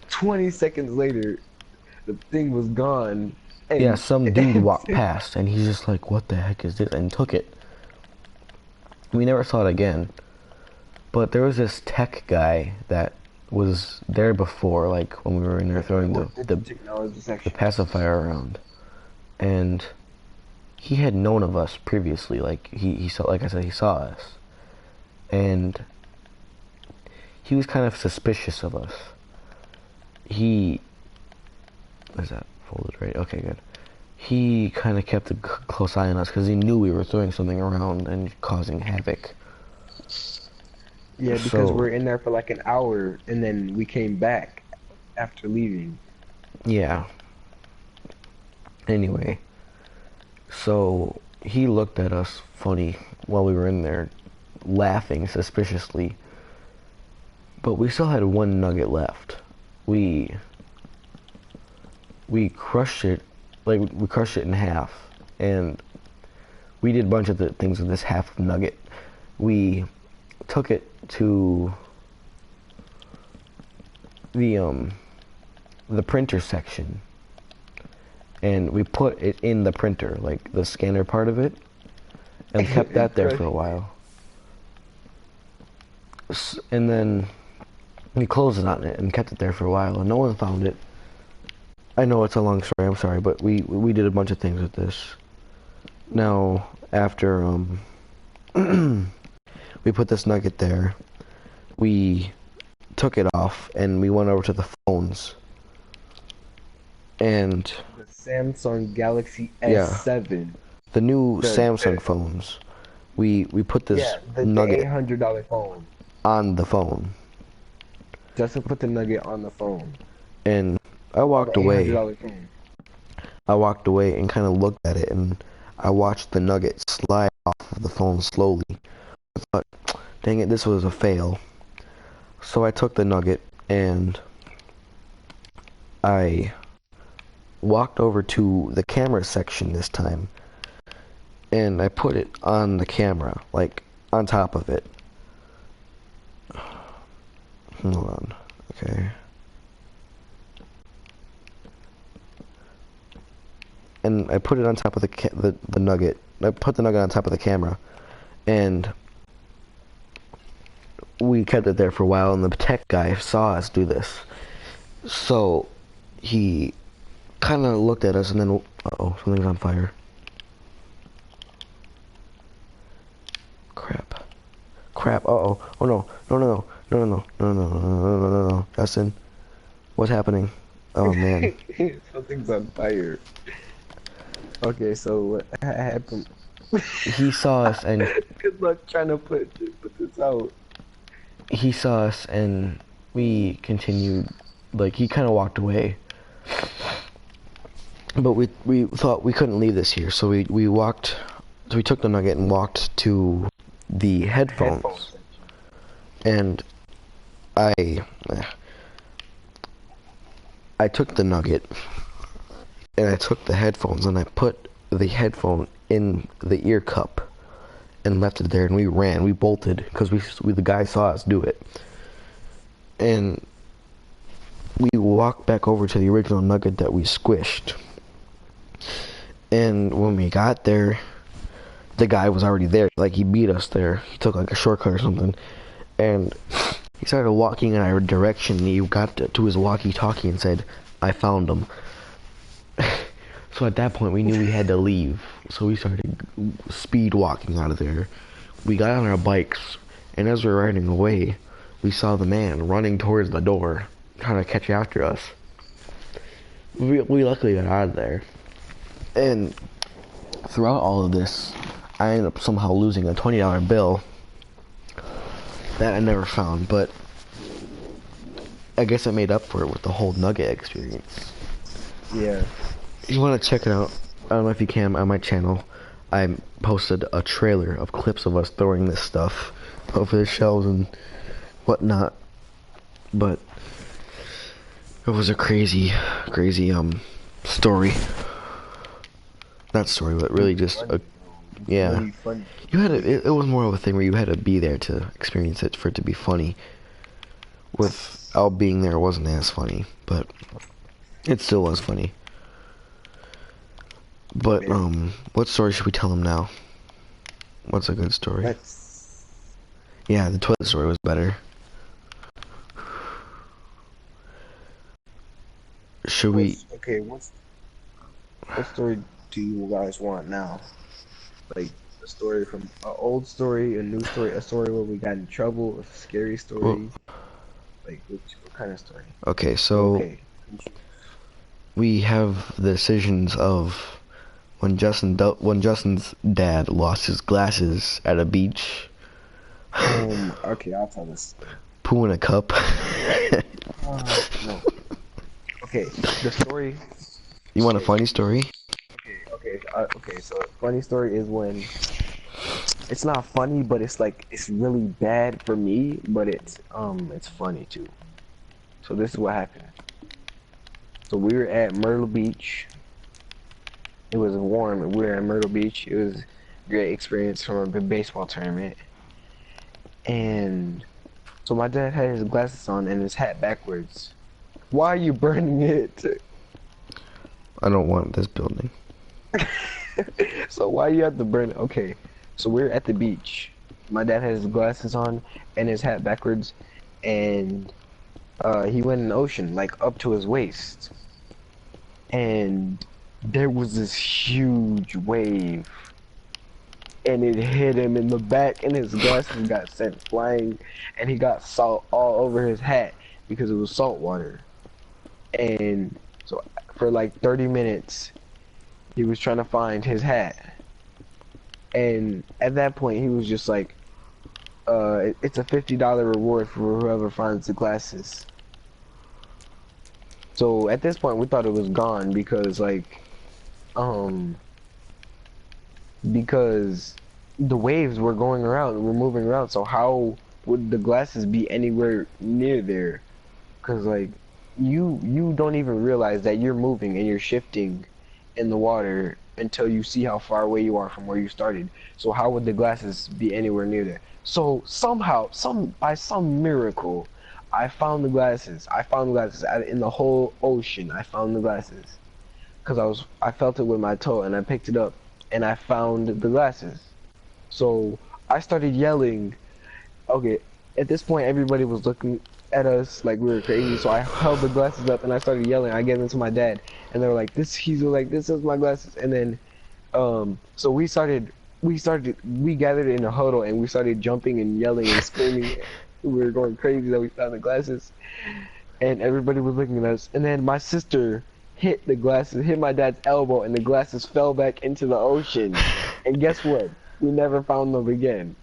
20 seconds later the thing was gone. And, Yeah, some dude walked past, and he's just like, "What the heck is this?" and took it. We never saw it again. But there was this tech guy that was there before, like when we were in there throwing the technology section. pacifier around, and he had known of us previously. Like he saw, like I said, he saw us, and he was kind of suspicious of us. Is that folded right? Okay, good. He kind of kept a close eye on us because he knew we were throwing something around and causing havoc. Yeah, because we're in there for like an hour, and then we came back after leaving. Yeah. Anyway, so he looked at us funny while we were in there, laughing suspiciously. But we still had one nugget left. We crushed it, we crushed it in half, and we did a bunch of the things with this half nugget. We took it to the printer section, and we put it in the printer, like the scanner part of it, and kept that there for a while. And then we closed it on it and kept it there for a while, and no one found it. I know it's a long story, I'm sorry, but we did a bunch of things with this. Now, after we put this nugget there, we took it off and we went over to the phones. And the Samsung Galaxy S7. The new Samsung phones. We put this nugget the $800 phone on the phone. Justin put the nugget on the phone. And I walked away. Phone. I walked away and kind of looked at it, and I watched the nugget slide off of the phone slowly. I thought, dang it, this was a fail. So I took the nugget and I walked over to the camera section this time, and I put it on the camera, like on top of it. Hold on, okay. And I put it on top of the nugget. I put the nugget on top of the camera, and we kept it there for a while. And the tech guy saw us do this, so he kind of looked at us, and then something's on fire. Crap! Oh no! Justin, what's happening? Oh man! Something's on fire. Okay, so what happened? He saw us and good luck trying to put this out. He saw us and we continued. Like, he kind of walked away, but we thought we couldn't leave this here, so we walked. So we took the nugget and walked to the headphones. And I took the nugget and I took the headphones and I put the headphone in the ear cup and left it there, and we ran. We bolted because the guy saw us do it, and we walked back over to the original nugget that we squished. And when we got there, the guy was already there. Like, he beat us there. He took like a shortcut or something, and he started walking in our direction. He got to his walkie-talkie and said, I found them. So at that point, we knew we had to leave. So we started speed walking out of there. We got on our bikes, and as we were riding away, we saw the man running towards the door, trying to catch after us. We luckily got out of there. And throughout all of this, I ended up somehow losing a $20 bill that I never found, but I guess I made up for it with the whole nugget experience. Yeah. You want to check it out? I don't know if you can on my channel. I posted a trailer of clips of us throwing this stuff over the shelves and whatnot. But it was a crazy story. Not story, but really just a yeah. Really funny. You had it was more of a thing where you had to be there to experience it for it to be funny. Without being there, it wasn't as funny, but it still was funny. But what story should we tell them now? What's a good story? Yeah, the toilet story was better. Should we? Okay, what story do you guys want now? Like a story from an old story, a new story, a story where we got in trouble, a scary story. Well, Like what kind of story? okay, so Okay. we have the decisions of when Justin's dad lost his glasses at a beach. Okay, I'll tell this. Poo in a cup. No. Okay, the story. You want a funny story? Okay. So funny story is when it's not funny, but it's like it's really bad for me, but it's funny too. So this is what happened. So we were at Myrtle Beach. It was warm, and we were at Myrtle Beach. It was a great experience from a baseball tournament. And so my dad had his glasses on and his hat backwards. Why are you burning it? I don't want this building. So why you have to burn it? Okay, so we're at the beach. My dad had his glasses on and his hat backwards, and he went in the ocean, like up to his waist. And there was this huge wave, and it hit him in the back, and his glasses got sent flying, and he got salt all over his hat because it was salt water. And so for like 30 minutes, he was trying to find his hat. And at that point, he was just like, it's a $50 reward for whoever finds the glasses. So at this point, we thought it was gone because because the waves were going around, were moving around. So how would the glasses be anywhere near there? Because like you don't even realize that you're moving and you're shifting in the water until you see how far away you are from where you started. So how would the glasses be anywhere near there? So somehow, by some miracle, I found the glasses. In the whole ocean. I found the glasses because I felt it with my toe and I picked it up and I found the glasses. So I started yelling. Okay, at this point everybody was looking at us like we were crazy. So I held the glasses up and I started yelling. I gave them to my dad and they were like, "This." He's like, "This is my glasses." And then, so we gathered in a huddle and we started jumping and yelling and screaming. We were going crazy that we found the glasses, and everybody was looking at us. And then my sister hit my dad's elbow, and the glasses fell back into the ocean. And guess what? We never found them again.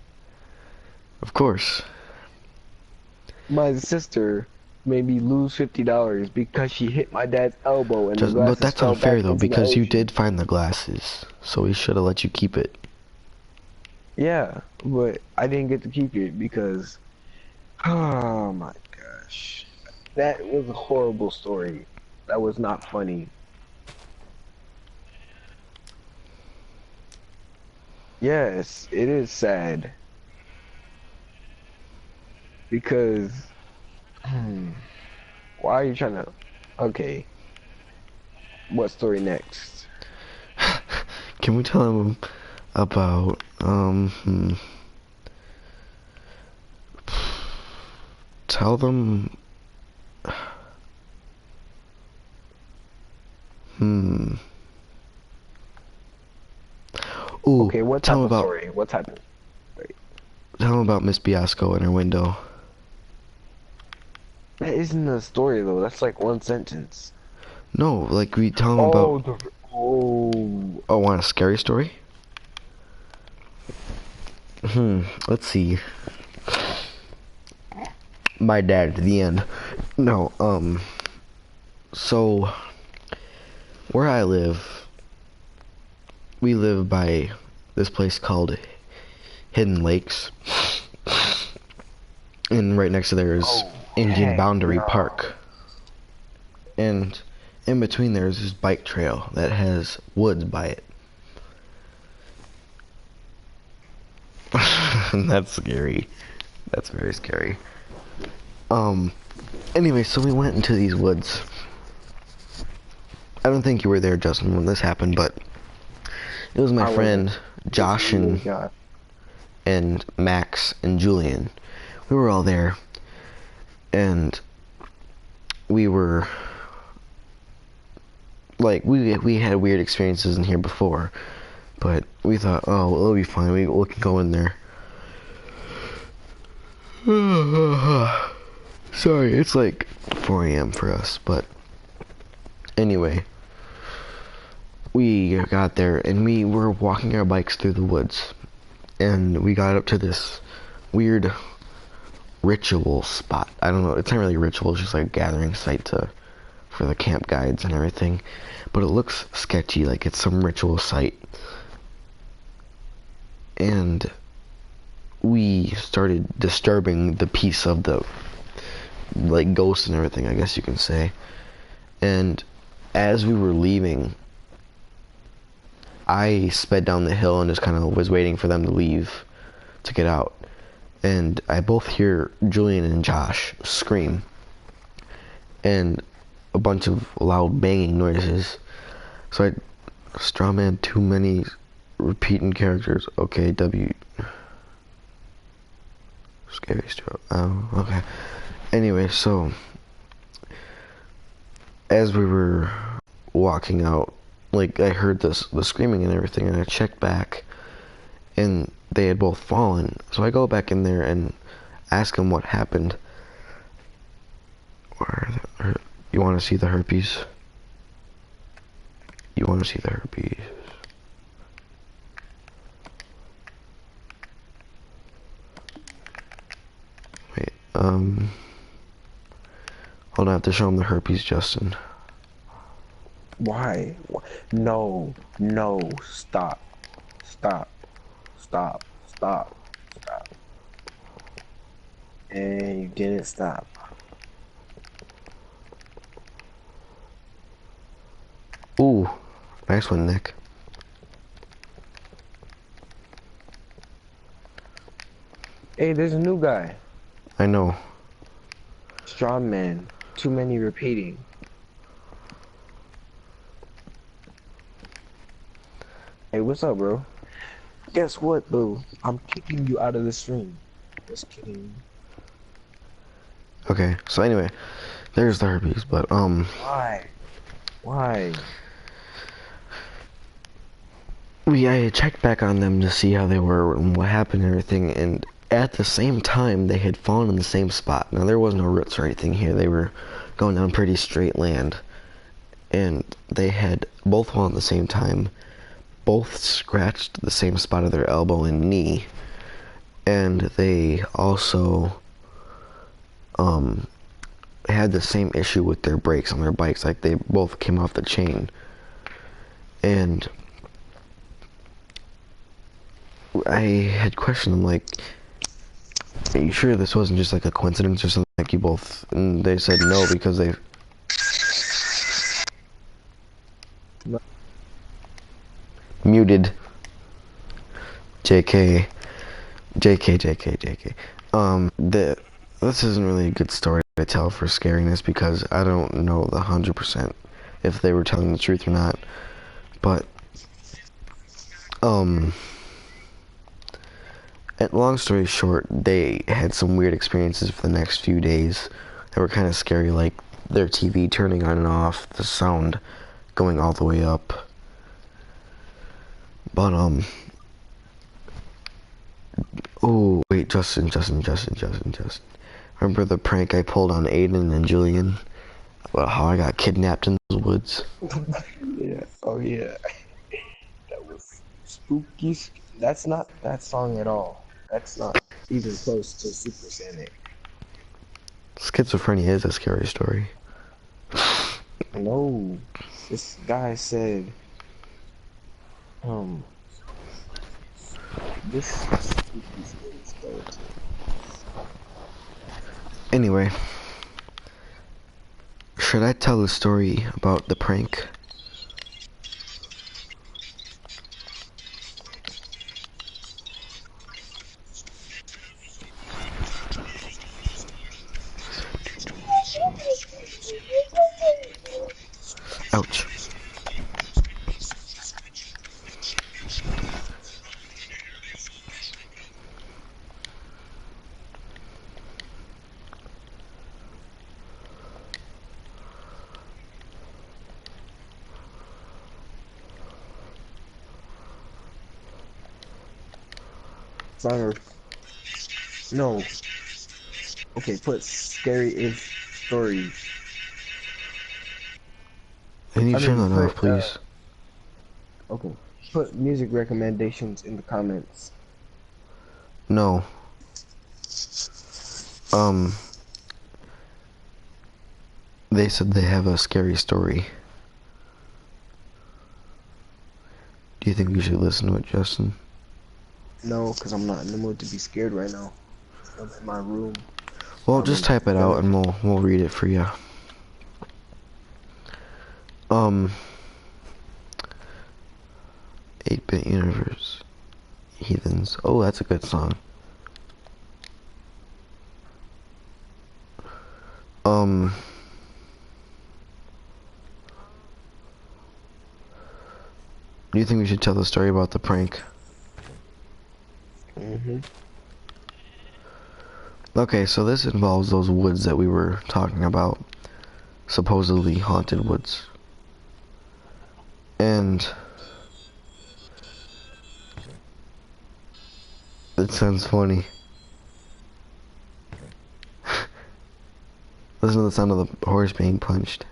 Of course. My sister made me lose $50 because she hit my dad's elbow, and the glasses But that's fell unfair back though, into the because you ocean. did find the glasses, so we should have let you keep it. Yeah, but I didn't get to keep it because, oh my gosh, that was a horrible story. That was not funny. Yes, it is sad because, why are you trying to? Okay, what story next? Can we tell them about tell them Hmm. Ooh, Okay, what tell type me of about story? What type of... tell me about Miss Biasco and her window. That isn't a story though. That's like one sentence. No, like we tell them about. Oh, the... Oh. Oh, want a scary story? Let's see. My dad, the end. No, so where I live, we live by this place called Hidden Lakes, and right next to there is Oh, Indian heck Boundary no. Park, and in between there is this bike trail that has woods by it. That's scary. That's very scary. Anyway, so we went into these woods. I don't think you were there, Justin, when this happened, but it was my I friend wasn't. Josh and Max and Julian. We were all there, and we were like we had weird experiences in here before, but we thought, oh, well, it'll be fine. We can go in there. Sorry, it's like 4 a.m. for us, but anyway, we got there and we were walking our bikes through the woods, and we got up to this weird ritual spot. I don't know, it's not really a ritual, it's just like a gathering site for the camp guides and everything, but it looks sketchy, like it's some ritual site. And we started disturbing the peace of the like ghost and everything, I guess you can say. And as we were leaving, I sped down the hill and just kind of was waiting for them to leave to get out. And I both hear Julian and Josh scream and a bunch of loud banging noises. So I strawman too many repeating characters. Okay, W. Scary stroke. Oh, okay. Anyway, so as we were walking out, like I heard the screaming and everything, and I checked back, and they had both fallen. So I go back in there and ask them what happened. You want to see the herpes? You want to see the herpes? Wait, hold on, I have to show them the herpes, Justin. Why? No. No. Stop. Stop. Stop. Stop. Stop. And you didn't stop. Ooh, nice one, Nick. Hey, there's a new guy. I know. Strong man. Too many repeating. Hey, what's up, bro? Guess what, boo? I'm kicking you out of the stream. Just kidding. Okay, so anyway, there's the herpes, but Why? Why? I checked back on them to see how they were and what happened and everything, and at the same time they had fallen in the same spot. Now there was no roots or anything here, they were going down pretty straight land, and they had both fallen at the same time, both scratched the same spot of their elbow and knee, and they also had the same issue with their brakes on their bikes, like they both came off the chain. And I had questioned them, like, are you sure this wasn't just like a coincidence or something, like you both, and they said no, because they muted. JK. This isn't really a good story to tell for scariness, because I don't know the 100% if they were telling the truth or not, but long story short, they had some weird experiences for the next few days that were kind of scary, like their TV turning on and off, the sound going all the way up. But oh wait, Justin. Remember the prank I pulled on Aiden and Julian about how I got kidnapped in those woods? Yeah. Oh yeah. That was spooky. That's not that song at all. That's not even close to Supersonic. Schizophrenia is a scary story. No. This guy said, um, this spooky scary skeleton. Anyway, should I tell the story about the prank? Ouch. Song no. Okay, put scary-ish stories. Can you I turn mean, that off, please? okay. Put music recommendations in the comments. No. They said they have a scary story. Do you think we should listen to it, Justin? No, because I'm not in the mood to be scared right now. I'm in my room. Well, I'm just in type it out bed. and we'll read it for you. 8-bit universe. Heathens. Oh, that's a good song. Do you think we should tell the story about the prank? Okay, so this involves those woods that we were talking about. Supposedly haunted woods. And it sounds funny. Listen to the sound of the horse being punched.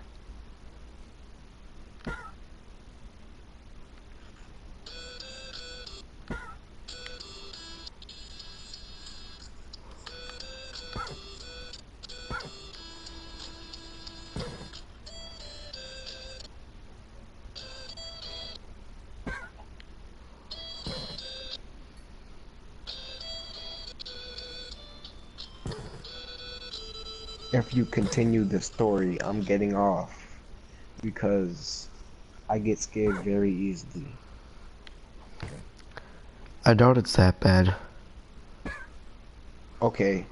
If you continue the story, I'm getting off because I get scared very easily. I doubt it's that bad. Okay,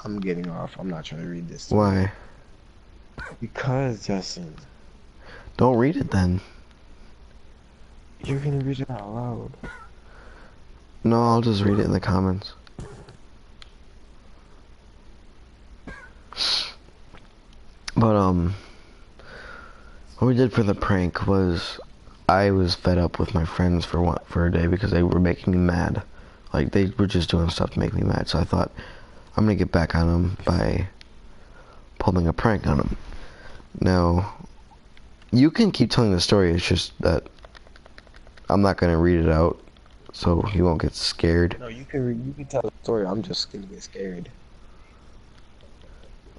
I'm getting off. I'm not trying to read this story. Why? Because, Justin, Don't read it then. you're gonna read it out loud. No, I'll just read it in the comments. But, what we did for the prank was I was fed up with my friends for a day because they were making me mad. Like, they were just doing stuff to make me mad. So I thought, I'm gonna get back on them by pulling a prank on them. Now, you can keep telling the story, it's just that I'm not gonna read it out, so you won't get scared. No, you can tell the story. I'm just gonna get scared.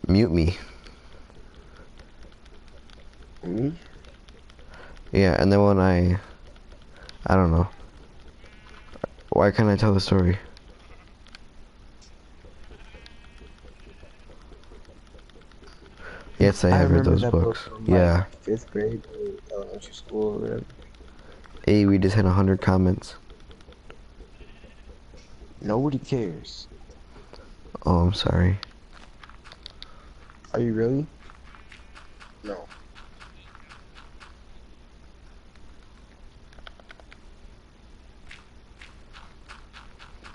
Mute me. Me? Yeah, and then when I don't know. Why can't I tell the story? Yes, I have read remember those that book books. from Yeah. like 5th grade or elementary school or whatever. Hey, we just hit 100 comments. Nobody cares. Oh, I'm sorry. Are you really? No.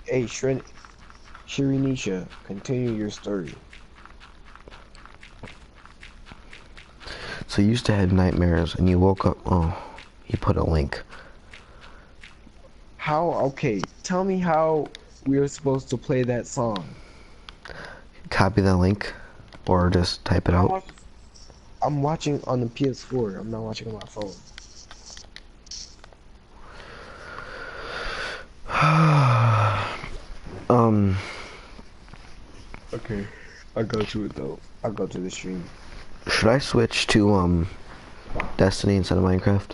Hey, Shirinisha, continue your story. So you used to have nightmares and you woke up. Oh, he put a link. How? Okay, tell me how we are supposed to play that song. Copy the link, or just type it out. I'm watching on the PS4. I'm not watching on my phone. um, Okay, I'll go to it though. I'll go to the stream. should I switch to Destiny instead of Minecraft?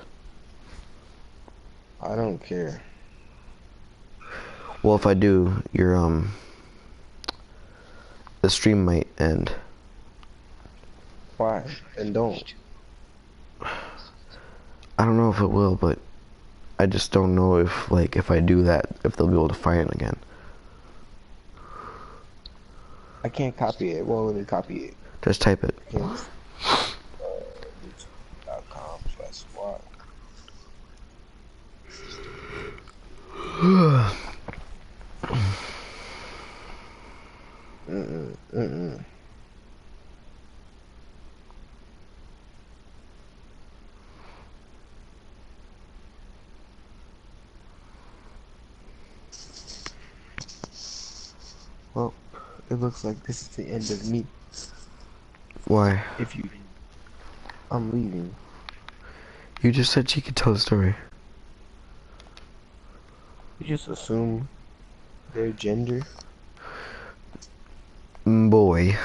I don't care. Well, if I do, the stream might end. Why? And don't. I don't know if it will, but I just don't know if, like, if I do that, if they'll be able to find it again. I can't copy it. It won't let me copy it. Just type it. Hence, youtube.com/squad. Mm-mm. Well, it looks like this is the end of me. Why? If you, I'm leaving. You just said she could tell the story. You just assume their gender. Boy.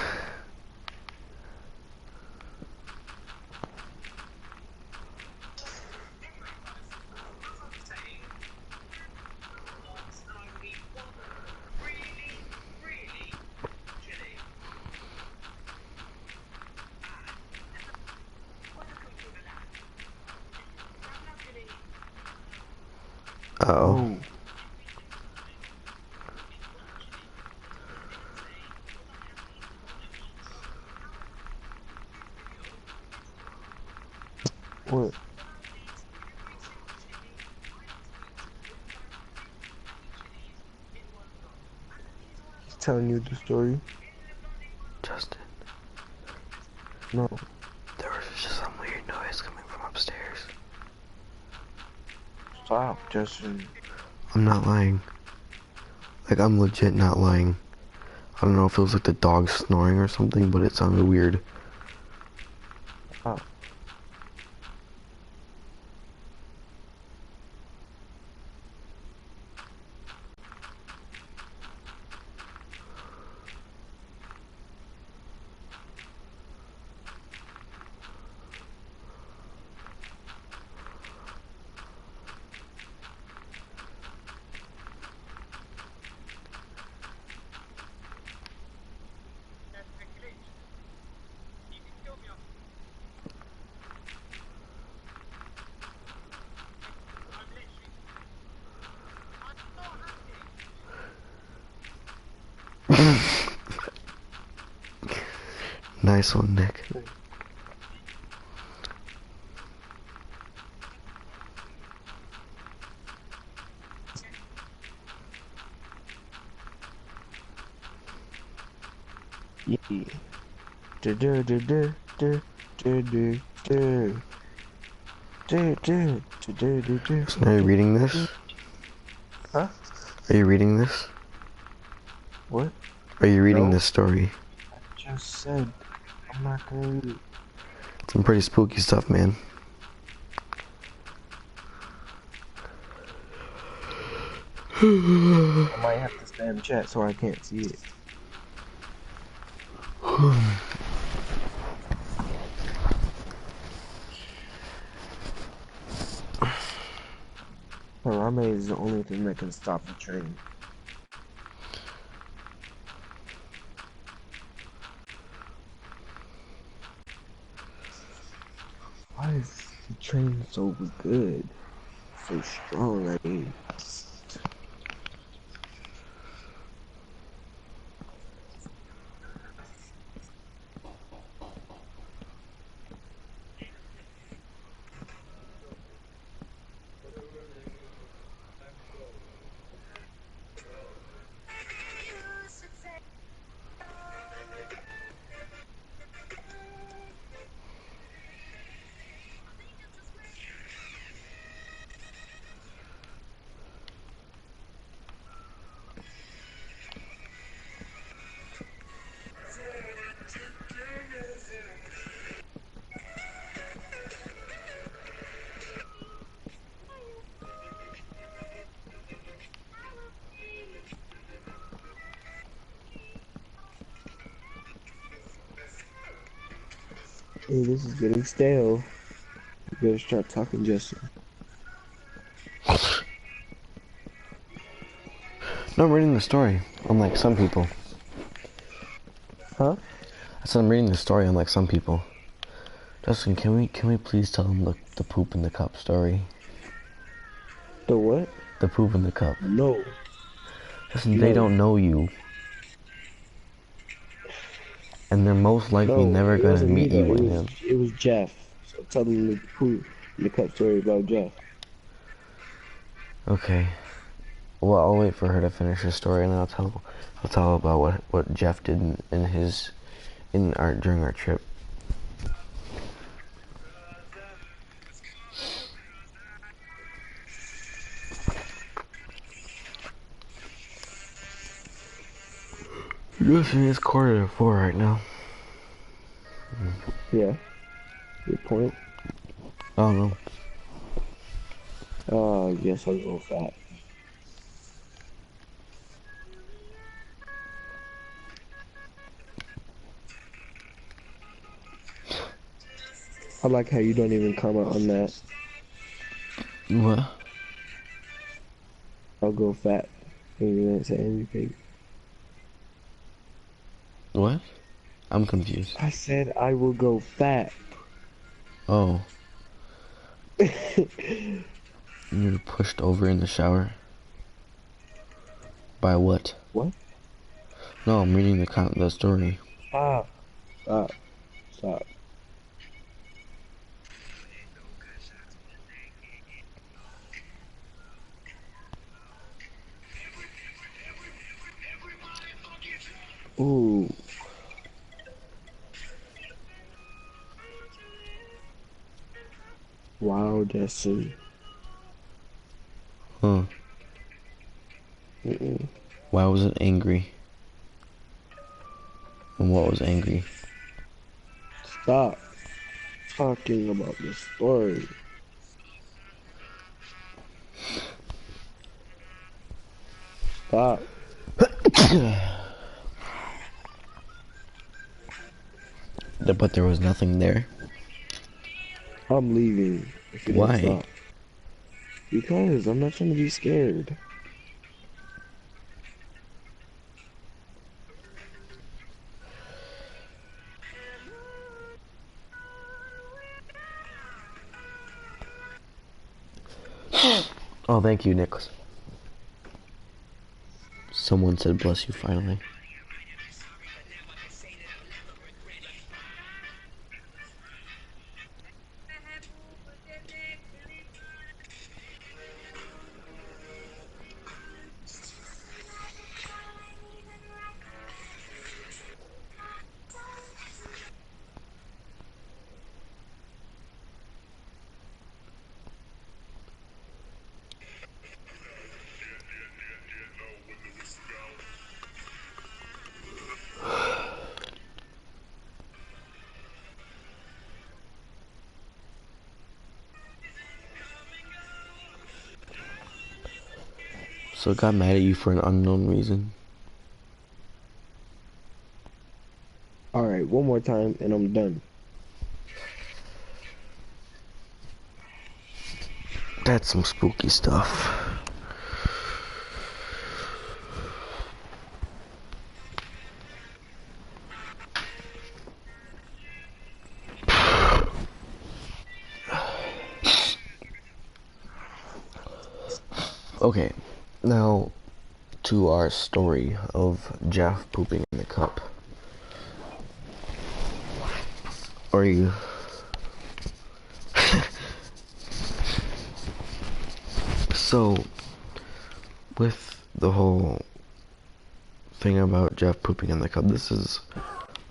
Uh-oh. Oh. What? He's telling you the story? Justin, No. there was just some weird noise coming from upstairs. Stop, Justin. I'm not lying. Like, I'm legit not lying. I don't know if it was like the dog snoring or something, but it sounded weird. Stop. Nice one, Nick. Yeah. Do do do do do do do do. Do do do do do do. So are you reading this? Huh? Are you reading this? What? Are you reading No. this story? I just said I'm not gonna read it. Some pretty spooky stuff, man. I might have to spam chat so I can't see it. Harambe is the only thing that can stop the train. Why is the train so good? So strong, I mean. Hey, this is getting stale. You better start talking, Justin. No, I'm reading the story, unlike some people. Huh? I said I'm reading the story, unlike some people. Justin, can we please tell them the poop in the cup story? The what? The poop in the cup. No. Justin, they No. don't know you. And they're most likely No, never it gonna wasn't me meet though. you and him. It was Jeff. So tell them the cup story about Jeff. Okay. Well, I'll wait for her to finish her story, and then I'll tell about what Jeff did during our trip. Listen, it's 3:45 right now. Yeah. Good point. I don't know. Yes, I'll go fat. I like how you don't even comment on that. What? I'll go fat. And you didn't say anything. What? I'm confused. I said I will go fat. Oh, you were pushed over in the shower? By what? What? No, I'm reading the story. Stop. Stop. Stop. Ooh. Wow, Justin. Huh. Mm-mm. Why was it angry? And what was angry? Stop talking about the story. Stop. But there was nothing there. I'm leaving if you don't Why? stop. Because I'm not trying to be scared. Oh, thank you, Nicholas. Someone said bless you finally. So it got mad at you for an unknown reason. Alright, one more time and I'm done. That's some spooky stuff. Okay, now to our story of Jeff pooping in the cup. Are you... So, with the whole thing about Jeff pooping in the cup, this is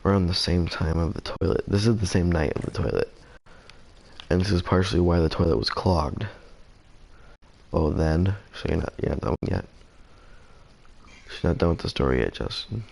around the same time of the toilet. This is the same night of the toilet. And this is partially why the toilet was clogged. Oh, then? So you're not done yet? She's not done with the story yet, Justin.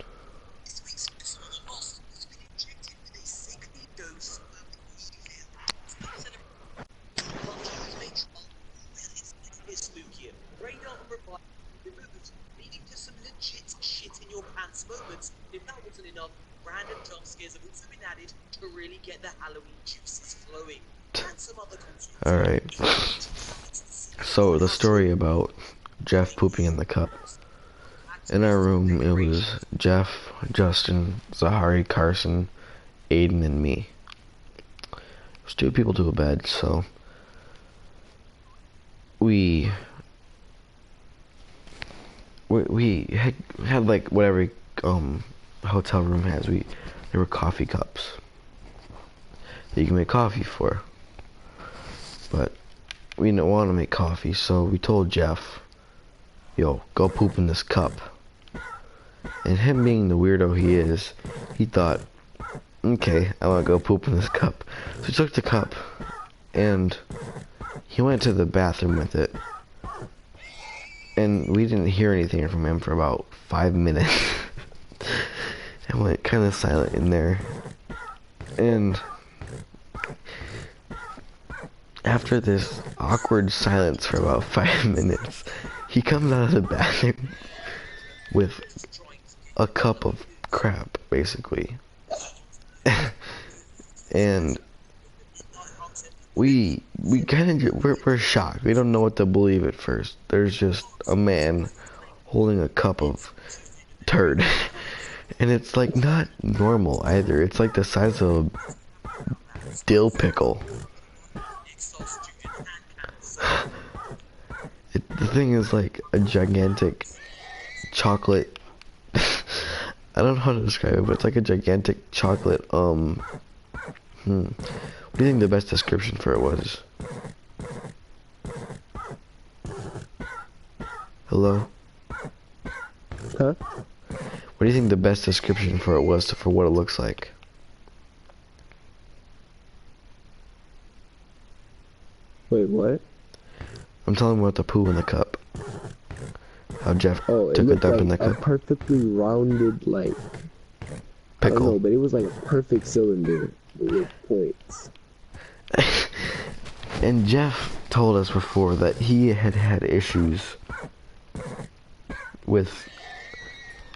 Radar and reply removed, leading to some legit shit in your pants moments. If that wasn't enough, random jump scares layers have also been added to really get the Halloween juices flowing. And some other content. Alright. So, the story about Jeff pooping in the cup. In our room, it was Jeff, Justin, Zahari, Carson, Aiden, and me. It was 2 people to a bed, so we had like what every hotel room has. There were coffee cups that you can make coffee for, but we didn't want to make coffee, so we told Jeff, "Yo, go poop in this cup." And him being the weirdo he is, he thought, "Okay, I want to go poop in this cup." So he took the cup and he went to the bathroom with it, and we didn't hear anything from him for about 5 minutes. And went kind of silent in there. And after this awkward silence for about 5 minutes, he comes out of the bathroom with a cup of crap, basically. And we're shocked. We don't know what to believe at first. There's just a man holding a cup of turd. And it's like not normal either. It's like the size of a dill pickle. The thing is like a gigantic chocolate. I don't know how to describe it, but it's like a gigantic chocolate. What do you think the best description for it was? Hello? Huh? What do you think the best description for it was for what it looks like? Wait, what? I'm telling you about the poo in the cup. How Jeff Oh, took it a looked dump like in the a cup. perfectly rounded, like, I don't know, Pickle. but it was like a perfect cylinder with points. And Jeff told us before that he had issues with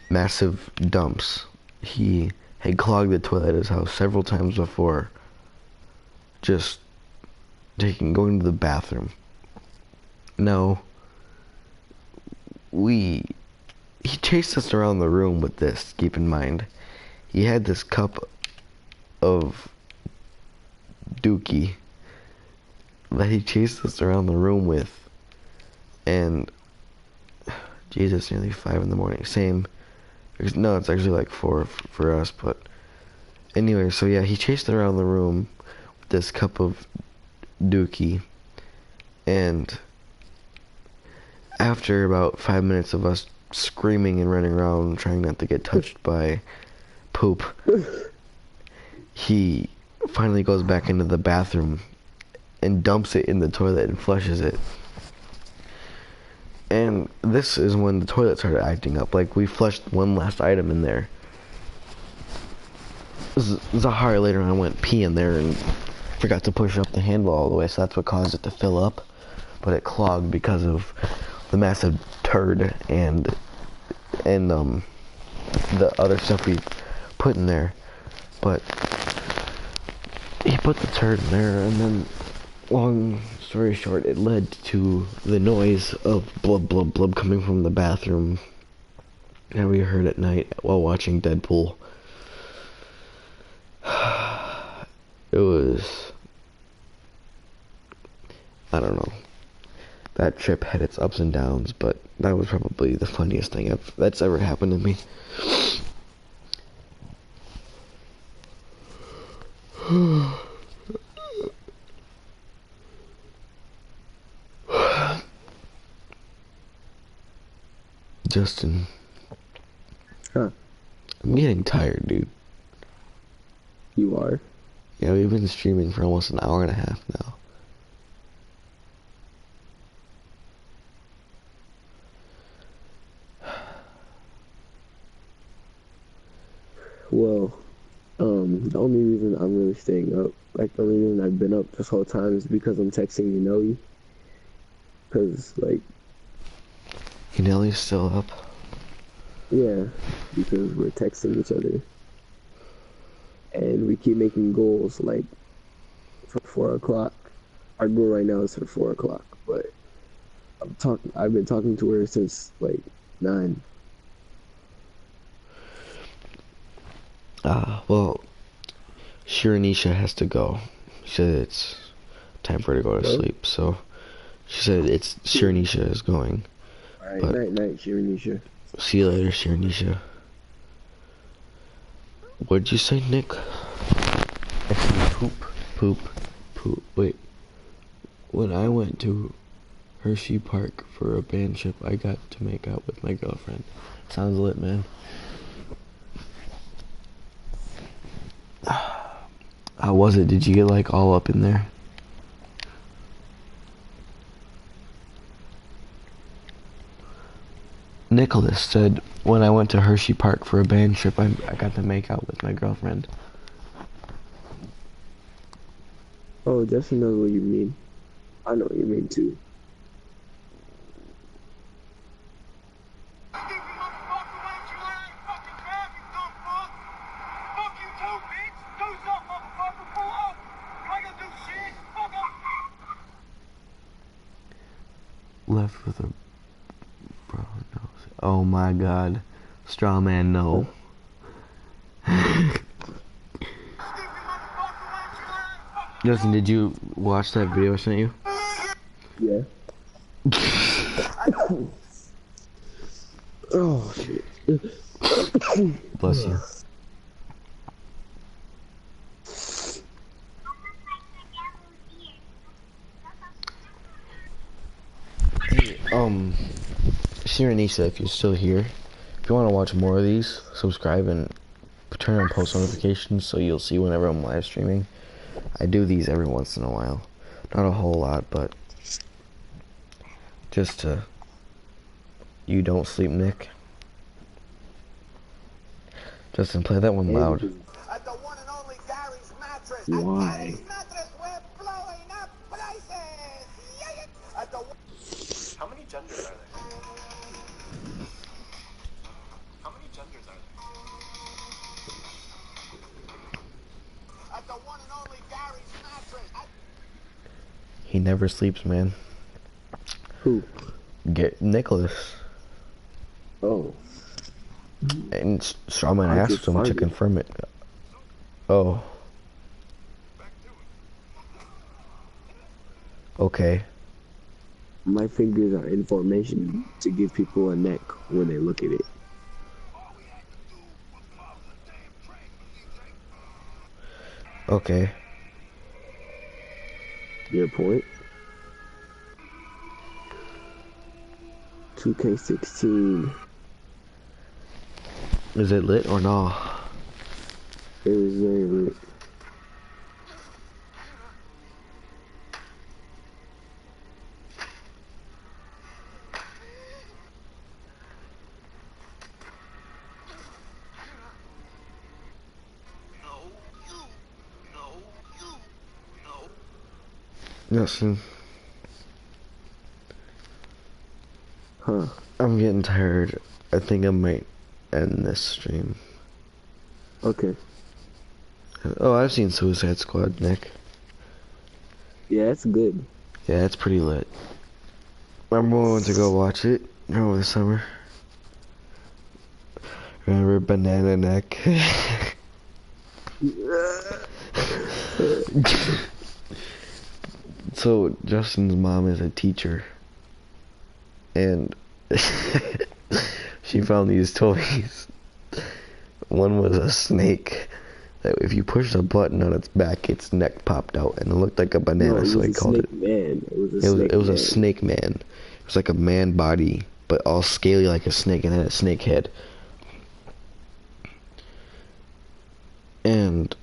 massive dumps. He had clogged the toilet at his house several times before, just going to the bathroom. No, he chased us around the room with this. Keep in mind, he had this cup of dookie that he chased us around the room with, and Jesus, nearly 5 in the morning. Same. No, it's actually like 4 for us, but anyway, so yeah, he chased it around the room with this cup of dookie, and after about 5 minutes of us screaming and running around trying not to get touched by poop, he finally goes back into the bathroom and dumps it in the toilet and flushes it. And this is when the toilet started acting up. Like, we flushed one last item in there. Zahari later on went pee in there and forgot to push up the handle all the way, so that's what caused it to fill up. But it clogged because of the massive turd and the other stuff we put in there. But he put the turd in there, and then, long story short, it led to the noise of blub blub blub coming from the bathroom that we heard at night while watching Deadpool. It was, I don't know. That trip had its ups and downs, but that was probably the funniest thing that's ever happened to me. Justin. Huh? I'm getting tired, dude. You are? Yeah, we've been streaming for almost an hour and a half now. Well, the only reason I'm really staying up, like the only reason I've been up this whole time is because I'm texting you, Nelly. Cause like, Nelly's still up. yeah, because we're texting each other. and we keep making goals like for 4 o'clock. Our goal right now is for 4 o'clock, but I've been talking to her since like 9. Well, Shiranisha has to go. She said it's time for her to go to Hello? sleep, so she said it's Shiranisha is going. All right, But night, night, Shiranisha. see you later, Shiranisha. What'd you say, Nick? Actually, poop. Wait. When I went to Hershey Park for a band trip, I got to make out with my girlfriend. Sounds lit, man. How was it? Did you get like all up in there? Nicholas said when I went to Hershey Park for a band trip, I got to make out with my girlfriend. Oh, Justin knows what you mean. I know what you mean too. Left with a brown nose. Oh my god. Straw man, no. Justin, did you watch that video I sent you? Yeah. Oh shit. Bless you. Shiranisha, if you're still here, if you want to watch more of these, subscribe and turn on post notifications so you'll see whenever I'm live streaming. I do these every once in a while. Not a whole lot, but just to... You don't sleep, Nick. Justin, play that one loud. At the one and only Gary's Mattress. Why? At Gary's Mattress, we're blowing up prices. Yeah. At the How many genders are there? How many genders are there? At the one and only Gary's Mattress. He never sleeps, man. Who? Get Nicholas. Oh. And Strawman I asked just him to farted. confirm it. Oh. Okay. My fingers are information to give people a neck when they look at it. Okay. Your point? 2K16. Is it lit or no? It was very lit. Justin, Huh. I'm getting tired. I think I might end this stream. Okay. Oh, I've seen Suicide Squad, Nick. Yeah, that's good. Yeah, it's pretty lit. Remember when we went to go watch it over the summer? Remember Banana Neck? So, Justin's mom is a teacher. And she found these toys. One was a snake that if you push a button on its back, its neck popped out and it looked like a banana, No, so he called it. Man. It It was a snake man. It was like a man body, but all scaly like a snake, and had a snake head. And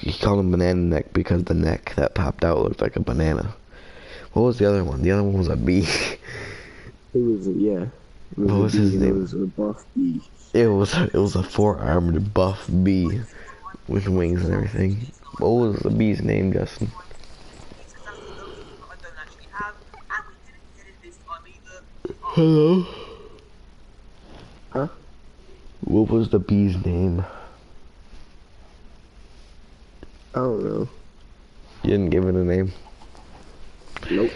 he called him Banana Neck because the neck that popped out looked like a banana. What was the other one? The other one was a bee. It was, yeah. It was What was his name? It was a buff bee. It was a 4-armed buff bee with wings and everything. What was the bee's name, Justin? Hello? Huh? What was the bee's name? I don't know. You didn't give it a name. Nope.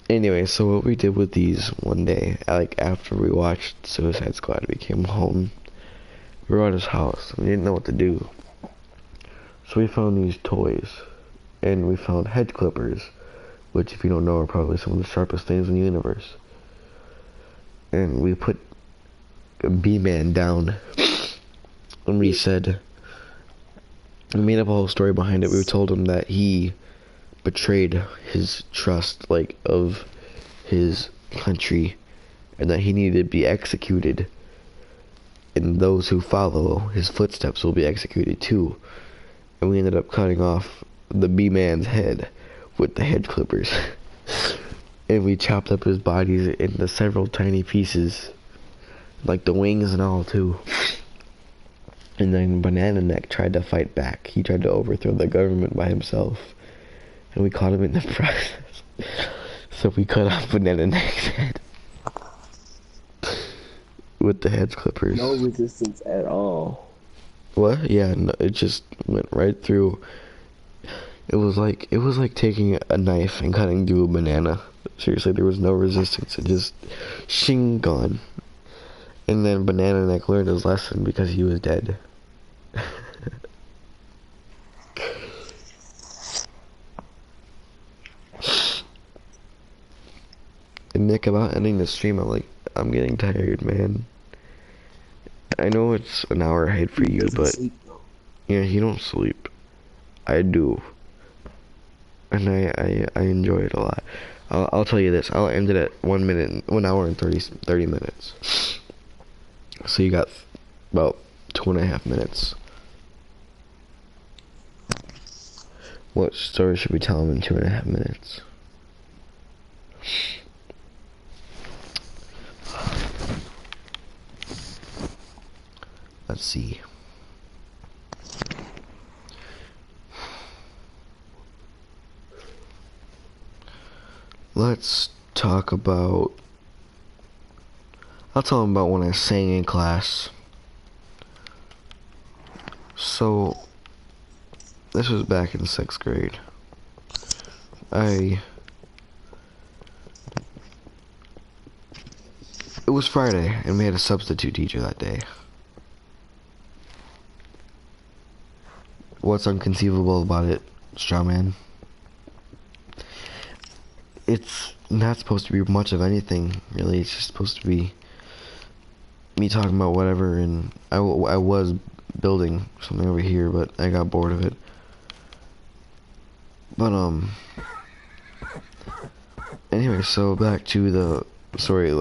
Anyway, so what we did with these one day, like after we watched Suicide Squad, we came home. We were at his house. We didn't know what to do. So we found these toys. And we found hedge clippers, which if you don't know are probably some of the sharpest things in the universe. And we put a B-Man down. And we said, we made up a whole story behind it. We told him that he betrayed his trust, like, of his country, and that he needed to be executed, and those who follow his footsteps will be executed too. And we ended up cutting off the B-Man's head with the hedge clippers. And we chopped up his bodies into several tiny pieces, like the wings and all too. And then Banana Neck tried to fight back. He tried to overthrow the government by himself. And we caught him in the process. So we cut off Banana Neck's head. With the hedge clippers. No resistance at all. What? Yeah, no, it just went right through. It was like taking a knife and cutting through a banana. Seriously, there was no resistance. It just shing gone. And then Banana Neck learned his lesson because he was dead. And Nick, about ending the stream, I'm getting tired, man. I know it's an hour ahead for you, but yeah, you don't sleep. I do. And I enjoy it a lot. I'll tell you this. I'll end it at 1 hour and 30 minutes. So you got about 2.5 minutes. What story should we tell him in 2.5 minutes? Let's see. Let's talk about... I'll tell him about when I sang in class. So, this was back in 6th grade. It was Friday, and we had a substitute teacher that day. What's unconceivable about it, Strawman? It's not supposed to be much of anything, really. It's just supposed to be me talking about whatever, and I was building something over here, but I got bored of it. But, anyway, so back to the story,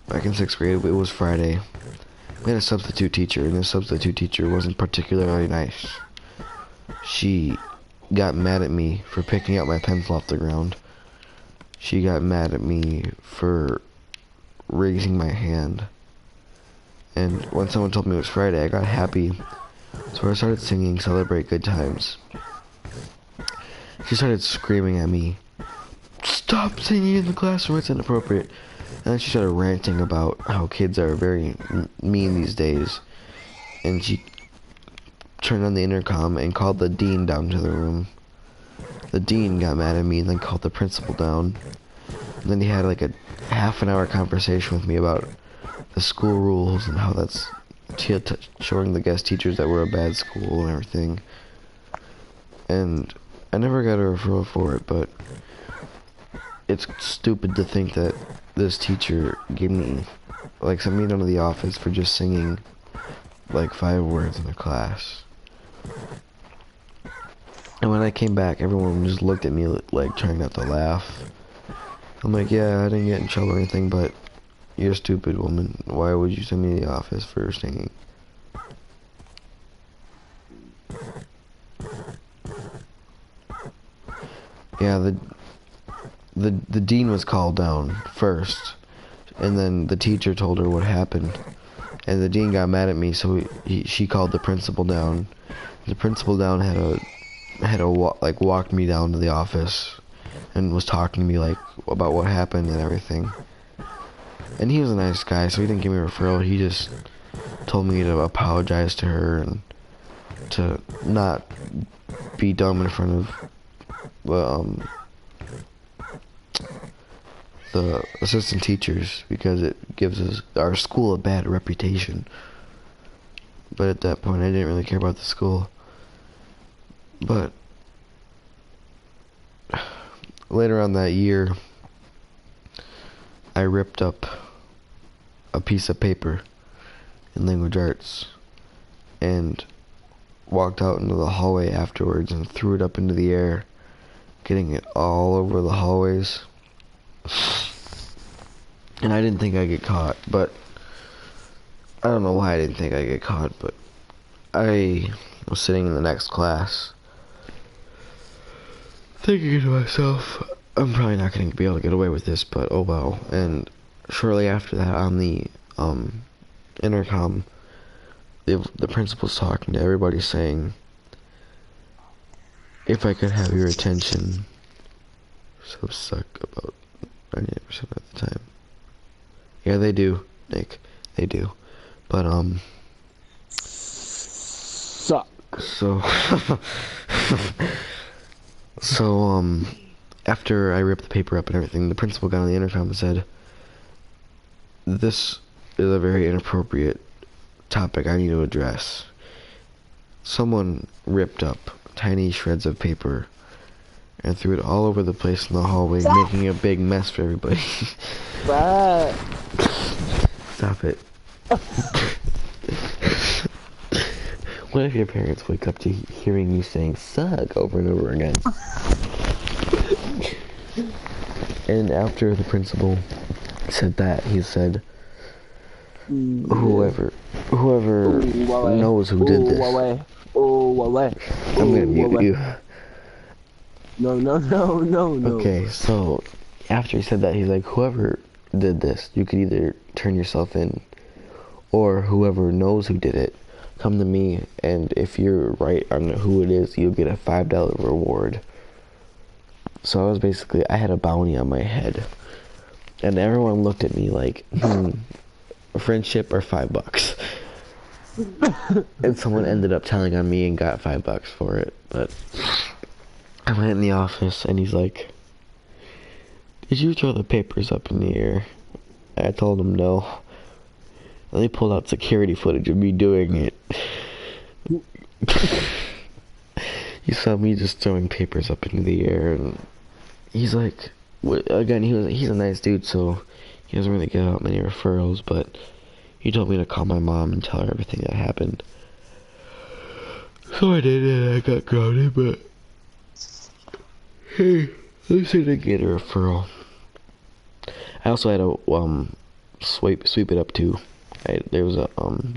back in 6th grade, it was Friday. We had a substitute teacher, and this substitute teacher wasn't particularly nice. She got mad at me for picking up my pencil off the ground. She got mad at me for raising my hand. And when someone told me it was Friday, I got happy. So I started singing Celebrate Good Times. She started screaming at me, "Stop singing in the classroom, it's inappropriate." And then she started ranting about how kids are very mean these days. And she turned on the intercom and called the dean down to the room. The dean got mad at me and then called the principal down. And then he had a half an hour conversation with me about the school rules and how that's showing the guest teachers that we're a bad school and everything. And I never got a referral for it, but it's stupid to think that this teacher gave me, sent me down to the office for just singing 5 words in a class. And when I came back, everyone just looked at me trying not to laugh. I'm like, yeah, I didn't get in trouble or anything, but you're a stupid woman. Why would you send me to the office for singing? Yeah, the dean was called down first, and then the teacher told her what happened, and the dean got mad at me, so she called the principal down. The principal down had walked me down to the office and was talking to me about what happened and everything. And he was a nice guy, so he didn't give me a referral. He just told me to apologize to her and to not be dumb in front of the assistant teachers because it gives our school a bad reputation. But at that point, I didn't really care about the school. But later on that year, I ripped up a piece of paper in language arts and walked out into the hallway afterwards and threw it up into the air, getting it all over the hallways. And I didn't think I'd get caught, but I don't know why I didn't think I'd get caught, but I was sitting in the next class thinking to myself, I'm probably not going to be able to get away with this, but oh well. And shortly after that, on the intercom, the principal's talking to everybody saying, if I could have your attention. So suck about 98% of the time. Yeah, they do, Nick. They do. But, Suck. So, after I ripped the paper up and everything, the principal got on the intercom and said, this is a very inappropriate topic I need to address. Someone ripped up tiny shreds of paper and threw it all over the place in the hallway, making a big mess for everybody. Stop it. What if your parents wake up to hearing you saying suck over and over again? And after the principal said that, he said, whoever knows who did this, I'm gonna mute you. No. Okay, so after he said that, he's like, whoever did this, you could either turn yourself in, or whoever knows who did it, come to me, and if you're right on who it is, you'll get a $5 reward. So I had a bounty on my head, and everyone looked at me like, friendship or $5. And someone ended up telling on me and got $5 for it, but I went in the office and he's like, did you throw the papers up in the air? I told him no. And they pulled out security footage of me doing it. You saw me just throwing papers up into the air, and he's like, again, he's a nice dude, so he doesn't really give out many referrals, but he told me to call my mom and tell her everything that happened. So I did, and I got grounded, but hey, at least I didn't get a referral. I also had to sweep it up too. There was a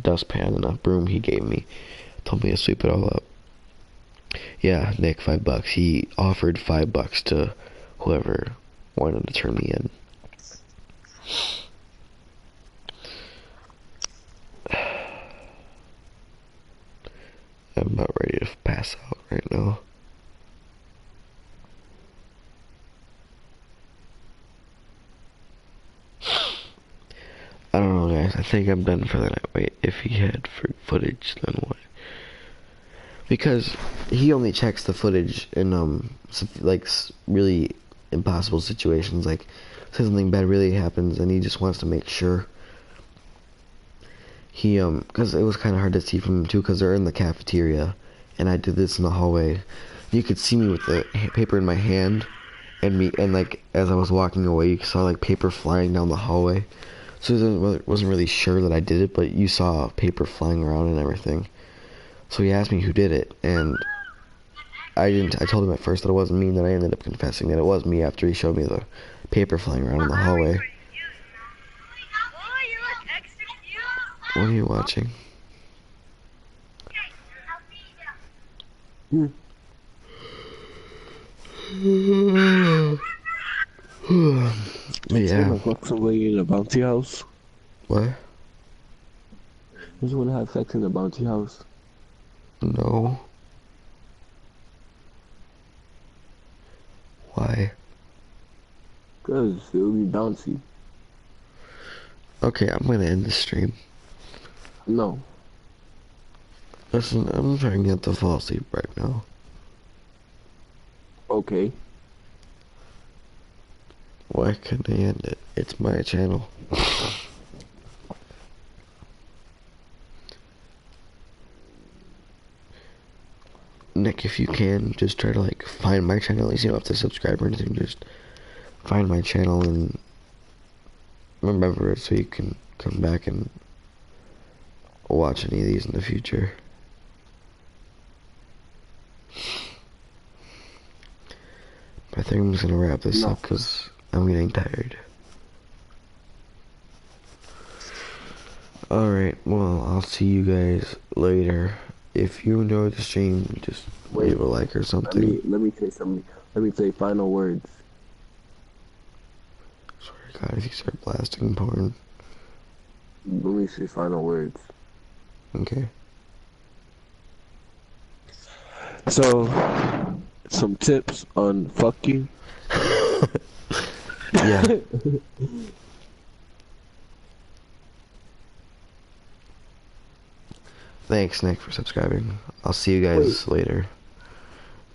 dustpan and a broom he gave me. Told me to sweep it all up. Yeah, Nick, $5. He offered $5 to whoever wanted to turn me in. I'm about ready to pass out right now. I don't know, guys. I think I'm done for the night. Wait, if he had footage, then what? Because he only checks the footage in like really impossible situations, like say something bad really happens, and he just wants to make sure. He because it was kind of hard to see from him too, because they're in the cafeteria, and I did this in the hallway. You could see me with the paper in my hand, and like as I was walking away, you saw like paper flying down the hallway. So he wasn't really sure that I did it, but you saw paper flying around and everything. So he asked me who did it, and I told him at first that it wasn't me, and then I ended up confessing that it was me after he showed me the paper flying around in the hallway. What are you watching? Yeah. Fuck somebody in a bounty house. What? Does you want to have sex in a bounty house? No. Why? Cause it would be bouncy. Okay, I'm gonna end the stream. No. Listen, I'm trying not to fall asleep right now. Okay. Why couldn't I end it? It's my channel. Nick, if you can, just try to like find my channel. At least you don't have to subscribe or anything. Just find my channel and remember it so you can come back and watch any of these in the future. But I think I'm just gonna wrap this up because I'm getting tired. Alright, well, I'll see you guys later. If you enjoyed the stream, just leave a like or something. Let me say something. Let me say final words. Swear to God, if you start blasting porn. Let me say final words. Okay. So, some tips on fuck you. Yeah. Thanks, Nick, for subscribing. I'll see you guys later.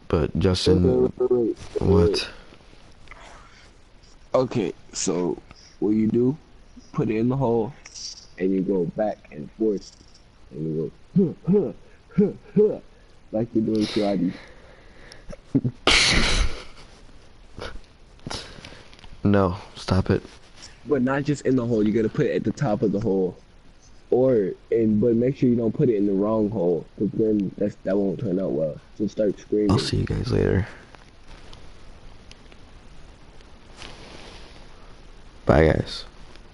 But Justin, Wait. what? Okay, so what you do, put it in the hole, and you go back and forth, and you go, like you're doing karate. No, stop it. But not just in the hole, you gotta put it at the top of the hole. But make sure you don't put it in the wrong hole, because then that won't turn out well. So start screaming. I'll see you guys later. Bye, guys.